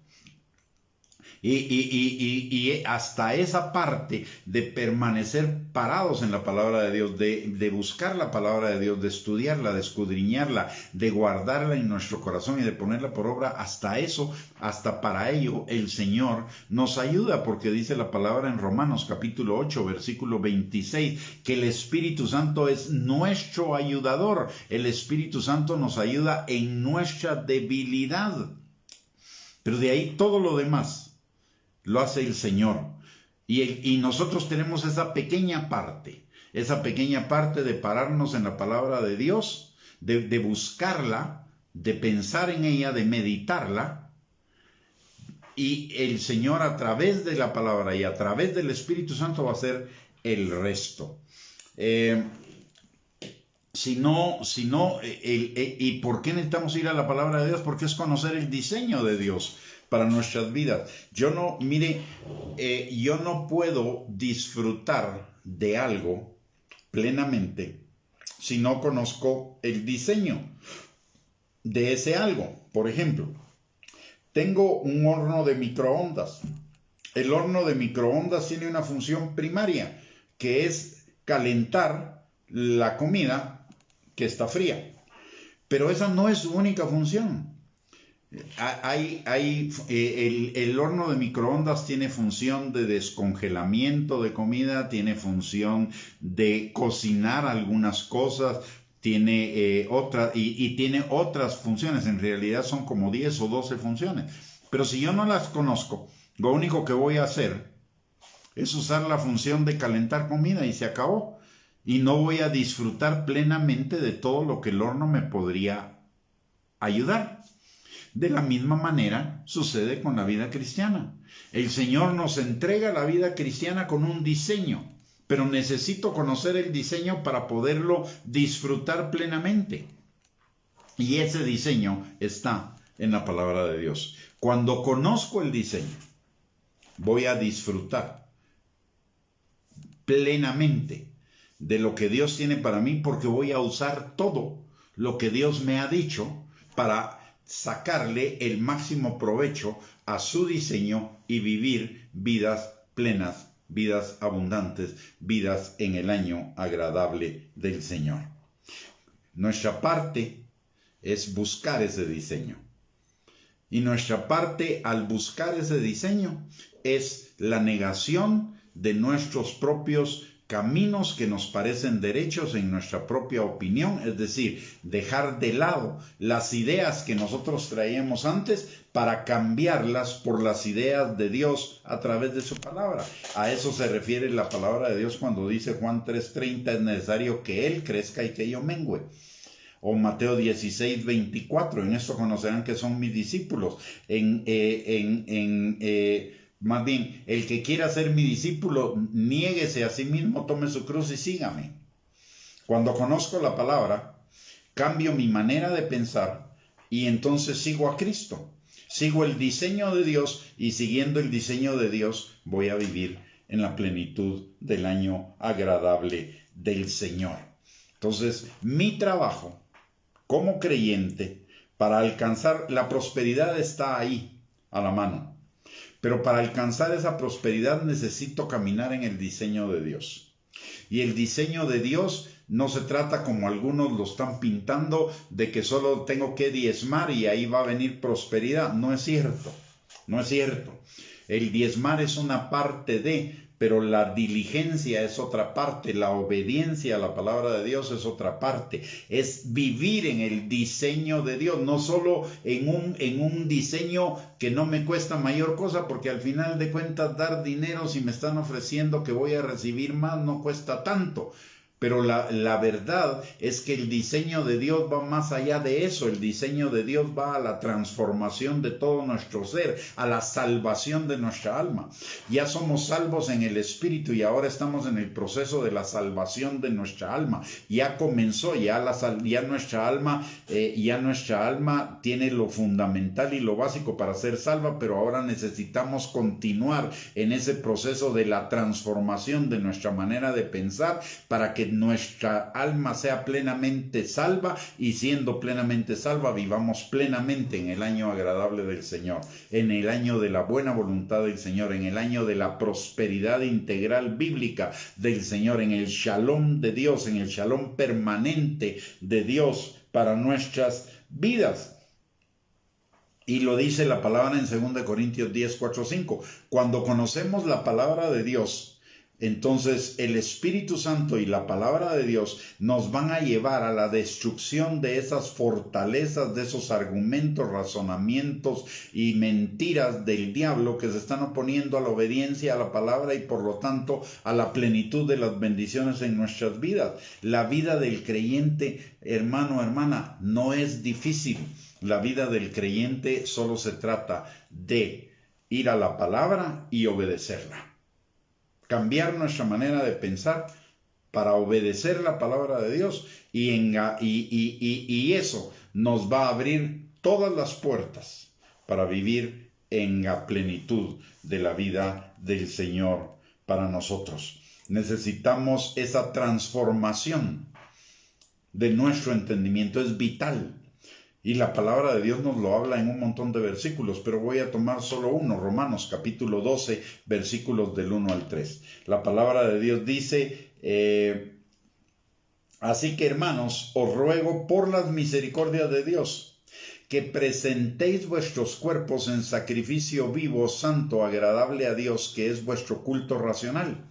Y hasta esa parte de permanecer parados en la palabra de Dios, de buscar la palabra de Dios, de estudiarla, de escudriñarla, de guardarla en nuestro corazón y de ponerla por obra, hasta eso, hasta para ello el Señor nos ayuda, porque dice la palabra en Romanos capítulo 8, versículo 26, que el Espíritu Santo es nuestro ayudador. El Espíritu Santo nos ayuda en nuestra debilidad. Pero de ahí todo lo demás lo hace el Señor. Y nosotros tenemos esa pequeña parte de pararnos en la palabra de Dios, de buscarla, de pensar en ella, de meditarla. Y el Señor, a través de la palabra y a través del Espíritu Santo, va a hacer el resto. ¿Y por qué necesitamos ir a la palabra de Dios? Porque es conocer el diseño de Dios para nuestras vidas. Yo no puedo disfrutar de algo plenamente si no conozco el diseño de ese algo. Por ejemplo, tengo un horno de microondas. El horno de microondas tiene una función primaria, que es calentar la comida que está fría. Pero esa no es su única función. El horno de microondas tiene función de descongelamiento de comida, tiene función de cocinar algunas cosas, tiene tiene otras funciones. En realidad son como 10 o 12 funciones. Pero si yo no las conozco, lo único que voy a hacer es usar la función de calentar comida y se acabó. Y no voy a disfrutar plenamente de todo lo que el horno me podría ayudar. De la misma manera sucede con la vida cristiana. El Señor nos entrega la vida cristiana con un diseño, pero necesito conocer el diseño para poderlo disfrutar plenamente. Y ese diseño está en la palabra de Dios. Cuando conozco el diseño, voy a disfrutar plenamente de lo que Dios tiene para mí, porque voy a usar todo lo que Dios me ha dicho para sacarle el máximo provecho a su diseño y vivir vidas plenas, vidas abundantes, vidas en el año agradable del Señor. Nuestra parte es buscar ese diseño. Y nuestra parte al buscar ese diseño es la negación de nuestros propios caminos que nos parecen derechos en nuestra propia opinión, es decir, dejar de lado las ideas que nosotros traíamos antes para cambiarlas por las ideas de Dios a través de su palabra. A eso se refiere la palabra de Dios cuando dice Juan 3:30, es necesario que Él crezca y que yo mengüe. O Mateo 16:24, en esto conocerán que son mis discípulos. Más bien, el que quiera ser mi discípulo, niéguese a sí mismo, tome su cruz y sígame. Cuando conozco la palabra, cambio mi manera de pensar y entonces sigo a Cristo. Sigo el diseño de Dios y siguiendo el diseño de Dios voy a vivir en la plenitud del año agradable del Señor. Entonces, mi trabajo como creyente para alcanzar la prosperidad está ahí, a la mano. Pero para alcanzar esa prosperidad necesito caminar en el diseño de Dios. Y el diseño de Dios no se trata como algunos lo están pintando, de que solo tengo que diezmar y ahí va a venir prosperidad. No es cierto, no es cierto. El diezmar es una parte de, pero la diligencia es otra parte, la obediencia a la palabra de Dios es otra parte. Es vivir en el diseño de Dios, no solo en un diseño que no me cuesta mayor cosa, porque al final de cuentas dar dinero, si me están ofreciendo que voy a recibir más, no cuesta tanto. Pero la verdad es que el diseño de Dios va más allá de eso. El diseño de Dios va a la transformación de todo nuestro ser, a la salvación de nuestra alma. Ya somos salvos en el Espíritu y ahora estamos en el proceso de la salvación de nuestra alma. Ya comenzó, ya nuestra alma tiene lo fundamental y lo básico para ser salva, pero ahora necesitamos continuar en ese proceso de la transformación de nuestra manera de pensar para que nuestra alma sea plenamente salva y siendo plenamente salva vivamos plenamente en el año agradable del Señor, en el año de la buena voluntad del Señor, en el año de la prosperidad integral bíblica del Señor, en el shalom de Dios, en el shalom permanente de Dios para nuestras vidas. Y lo dice la palabra en 2 Corintios 10, 4, 5. Cuando conocemos la palabra de Dios, entonces el Espíritu Santo y la palabra de Dios nos van a llevar a la destrucción de esas fortalezas, de esos argumentos, razonamientos y mentiras del diablo que se están oponiendo a la obediencia a la palabra y por lo tanto a la plenitud de las bendiciones en nuestras vidas. La vida del creyente, hermano, hermana, no es difícil. La vida del creyente solo se trata de ir a la palabra y obedecerla. Cambiar nuestra manera de pensar para obedecer la palabra de Dios y eso nos va a abrir todas las puertas para vivir en la plenitud de la vida del Señor para nosotros. Necesitamos esa transformación de nuestro entendimiento, es vital. Y la palabra de Dios nos lo habla en un montón de versículos, pero voy a tomar solo uno, Romanos capítulo 12, versículos del 1 al 3. La palabra de Dios dice, así que hermanos, os ruego por las misericordias de Dios, que presentéis vuestros cuerpos en sacrificio vivo, santo, agradable a Dios, que es vuestro culto racional.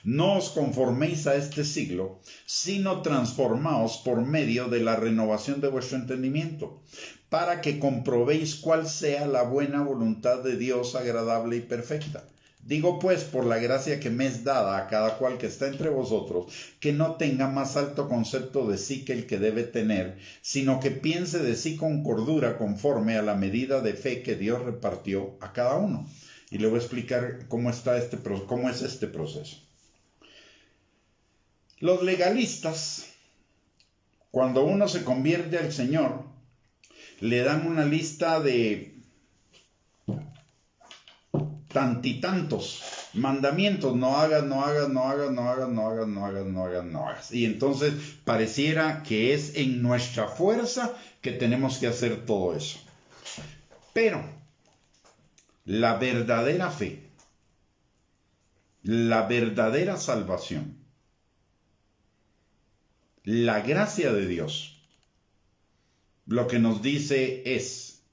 No os conforméis a este siglo, sino transformaos por medio de la renovación de vuestro entendimiento, para que comprobéis cuál sea la buena voluntad de Dios agradable y perfecta. Digo pues, por la gracia que me es dada a cada cual que está entre vosotros, que no tenga más alto concepto de sí que el que debe tener, sino que piense de sí con cordura conforme a la medida de fe que Dios repartió a cada uno. Y le voy a explicar cómo es este proceso. Los legalistas, cuando uno se convierte al Señor, le dan una lista de tantitantos mandamientos, no hagas, no hagas, no hagas, no hagas, no hagas, no hagas, no hagas, no hagas. Y entonces pareciera que es en nuestra fuerza que tenemos que hacer todo eso. Pero la verdadera fe, la verdadera salvación, la gracia de Dios, lo que nos dice es,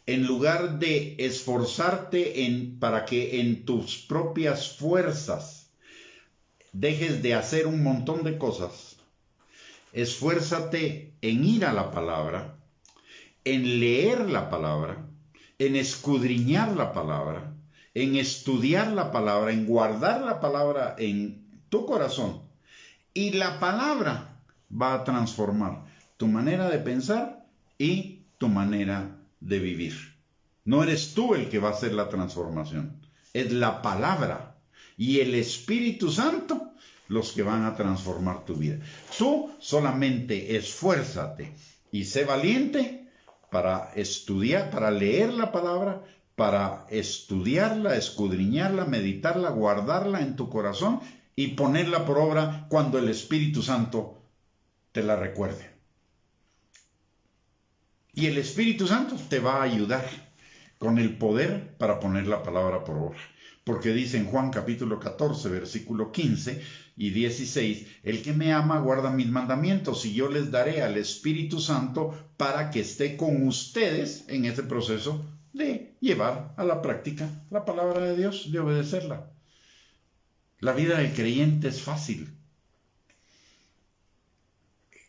en lugar de esforzarte para que en tus propias fuerzas dejes de hacer un montón de cosas. Esfuérzate en ir a la palabra, en leer la palabra, en escudriñar la palabra, en estudiar la palabra, en guardar la palabra en tu corazón. Y la palabra va a transformar tu manera de pensar y tu manera de vivir. No eres tú el que va a hacer la transformación, es la palabra y el Espíritu Santo los que van a transformar tu vida. Tú solamente esfuérzate y sé valiente para estudiar, para leer la palabra, para estudiarla, escudriñarla, meditarla, guardarla en tu corazón y ponerla por obra cuando el Espíritu Santo te la recuerde. Y el Espíritu Santo te va a ayudar con el poder para poner la palabra por obra. Porque dice en Juan capítulo 14, versículo 15 y 16, el que me ama guarda mis mandamientos y yo les daré al Espíritu Santo para que esté con ustedes en ese proceso de llevar a la práctica la palabra de Dios, de obedecerla. La vida del creyente es fácil.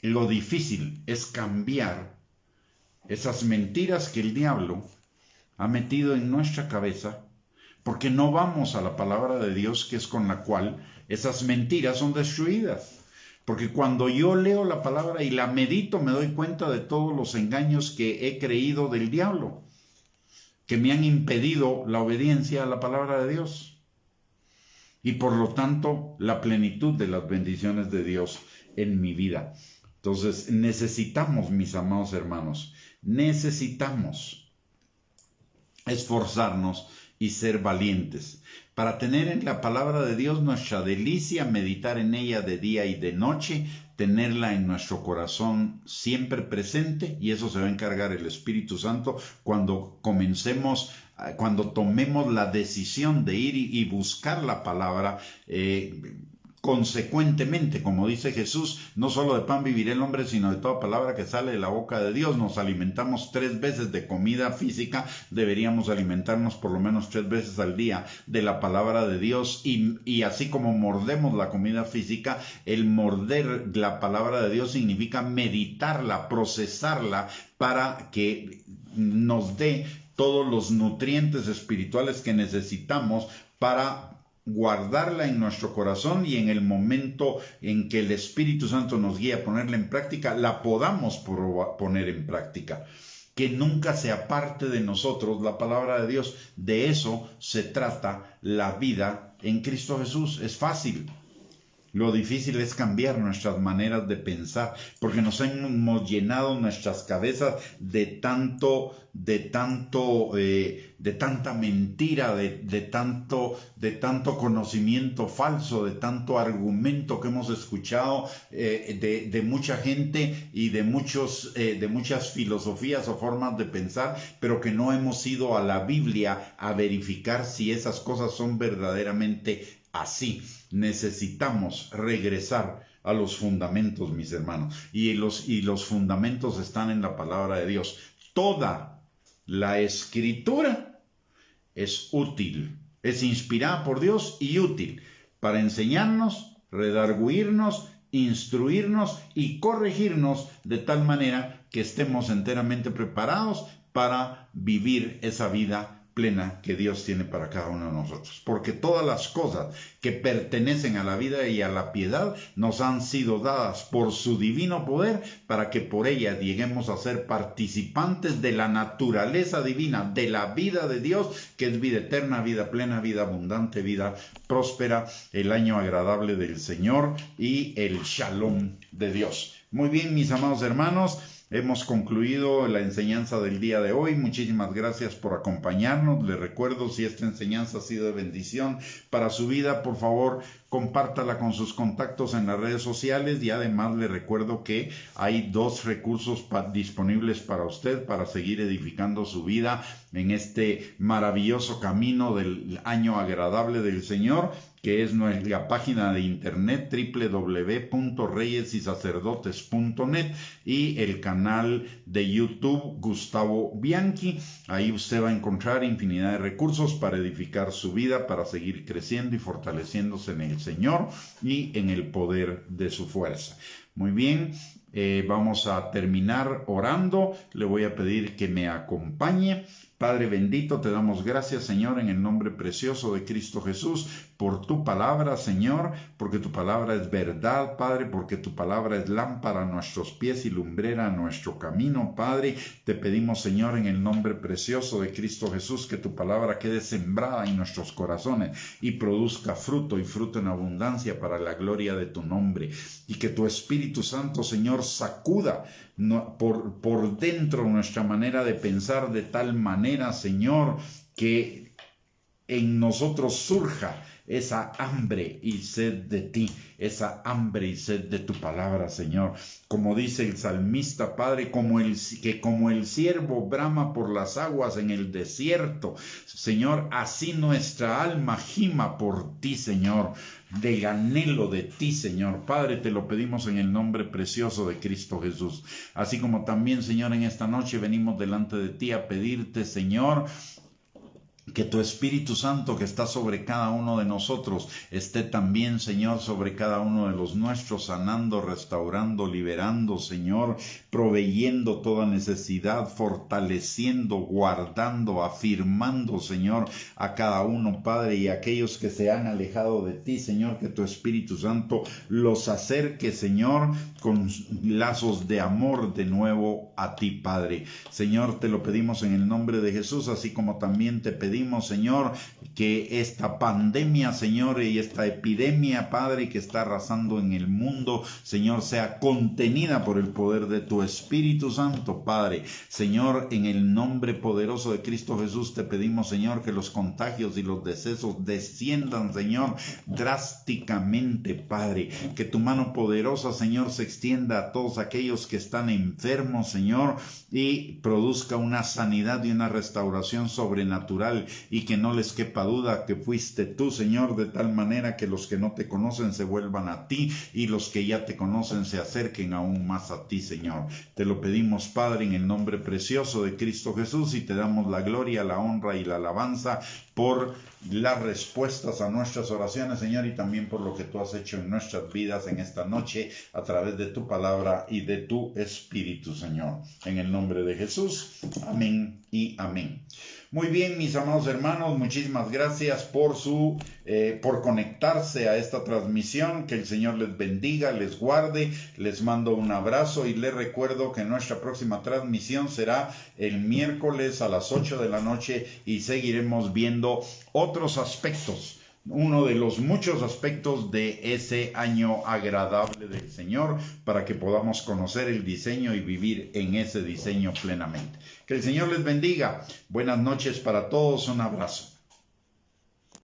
Lo difícil es cambiar esas mentiras que el diablo ha metido en nuestra cabeza, porque no vamos a la palabra de Dios, que es con la cual esas mentiras son destruidas. Porque cuando yo leo la palabra y la medito, me doy cuenta de todos los engaños que he creído del diablo, que me han impedido la obediencia a la palabra de Dios. Y por lo tanto, la plenitud de las bendiciones de Dios en mi vida. Entonces, necesitamos, mis amados hermanos, necesitamos esforzarnos y ser valientes para tener en la palabra de Dios nuestra delicia, meditar en ella de día y de noche, tenerla en nuestro corazón siempre presente, y eso se va a encargar el Espíritu Santo cuando tomemos la decisión de ir y buscar la palabra consecuentemente, como dice Jesús, no solo de pan vivirá el hombre, sino de toda palabra que sale de la boca de Dios. Nos alimentamos 3 veces de comida física, deberíamos alimentarnos por lo menos 3 veces al día de la palabra de Dios, y así como mordemos la comida física, el morder la palabra de Dios significa meditarla, procesarla, para que nos dé todos los nutrientes espirituales que necesitamos para guardarla en nuestro corazón, y en el momento en que el Espíritu Santo nos guíe a ponerla en práctica, la podamos poner en práctica. Que nunca se aparte de nosotros la palabra de Dios. De eso se trata la vida en Cristo Jesús. Es fácil. Lo difícil es cambiar nuestras maneras de pensar, porque nos hemos llenado nuestras cabezas de tanta mentira, de tanto conocimiento falso, de tanto argumento que hemos escuchado de mucha gente y de muchas filosofías o formas de pensar, pero que no hemos ido a la Biblia a verificar si esas cosas son verdaderamente así. Necesitamos regresar a los fundamentos, mis hermanos, y los fundamentos están en la palabra de Dios. Toda la Escritura es útil, es inspirada por Dios y útil para enseñarnos, redarguirnos, instruirnos y corregirnos, de tal manera que estemos enteramente preparados para vivir esa vida plena que Dios tiene para cada uno de nosotros. Porque todas las cosas que pertenecen a la vida y a la piedad nos han sido dadas por su divino poder, para que por ellas lleguemos a ser participantes de la naturaleza divina, de la vida de Dios, que es vida eterna, vida plena, vida abundante, vida próspera, el año agradable del Señor y el shalom de Dios. Muy bien, mis amados hermanos, hemos concluido la enseñanza del día de hoy. Muchísimas gracias por acompañarnos. Les recuerdo, si esta enseñanza ha sido de bendición para su vida, por favor, compártala con sus contactos en las redes sociales, y además le recuerdo que hay 2 recursos disponibles para usted para seguir edificando su vida en este maravilloso camino del año agradable del Señor. que es nuestra página de internet www.reyesysacerdotes.net, y el canal de YouTube Gustavo Bianchi. Ahí usted va a encontrar infinidad de recursos para edificar su vida, para seguir creciendo y fortaleciéndose en el Señor y en el poder de su fuerza. Muy bien, vamos a terminar orando. Le voy a pedir que me acompañe. Padre bendito, te damos gracias, Señor, en el nombre precioso de Cristo Jesús, por tu palabra, Señor, porque tu palabra es verdad, Padre, porque tu palabra es lámpara a nuestros pies y lumbrera a nuestro camino, Padre. Te pedimos, Señor, en el nombre precioso de Cristo Jesús, que tu palabra quede sembrada en nuestros corazones y produzca fruto, y fruto en abundancia para la gloria de tu nombre, y que tu Espíritu Santo, Señor, sacuda por dentro nuestra manera de pensar, de tal manera, Señor, que en nosotros surja esa hambre y sed de ti, esa hambre y sed de tu palabra, Señor. Como dice el salmista, Padre, como el ciervo brama por las aguas en el desierto, Señor, así nuestra alma gima por ti, Señor, del anhelo de ti, Señor. Padre, te lo pedimos en el nombre precioso de Cristo Jesús. Así como también, Señor, en esta noche venimos delante de ti a pedirte, Señor, que tu Espíritu Santo, que está sobre cada uno de nosotros, esté también, Señor, sobre cada uno de los nuestros, sanando, restaurando, liberando, Señor, proveyendo toda necesidad, fortaleciendo, guardando, afirmando, Señor, a cada uno, Padre, y aquellos que se han alejado de ti, Señor, que tu Espíritu Santo los acerque, Señor, con lazos de amor de nuevo a ti, Padre. Señor, te lo pedimos en el nombre de Jesús, así como también te pedimos, Señor, que esta pandemia, Señor, y esta epidemia, Padre, que está arrasando en el mundo, Señor, sea contenida por el poder de tu Espíritu Santo, Padre. Señor, en el nombre poderoso de Cristo Jesús te pedimos, Señor, que los contagios y los decesos desciendan, Señor, drásticamente, Padre. Que tu mano poderosa, Señor, se extienda a todos aquellos que están enfermos, Señor, y produzca una sanidad y una restauración sobrenatural, y que no les quepa duda que fuiste tú, Señor, de tal manera que los que no te conocen se vuelvan a ti, y los que ya te conocen se acerquen aún más a ti, Señor. Te lo pedimos, Padre, en el nombre precioso de Cristo Jesús, y te damos la gloria, la honra y la alabanza por las respuestas a nuestras oraciones, Señor, y también por lo que tú has hecho en nuestras vidas en esta noche a través de tu palabra y de tu Espíritu, Señor. En el nombre de Jesús, amén y amén. Muy bien, mis amados hermanos, muchísimas gracias por conectarse a esta transmisión. Que el Señor les bendiga, les guarde, les mando un abrazo, y les recuerdo que nuestra próxima transmisión será el miércoles a las 8 de la noche, y seguiremos viendo otros aspectos, uno de los muchos aspectos de ese año agradable del Señor, para que podamos conocer el diseño y vivir en ese diseño plenamente. Que el Señor les bendiga. Buenas noches para todos. Un abrazo.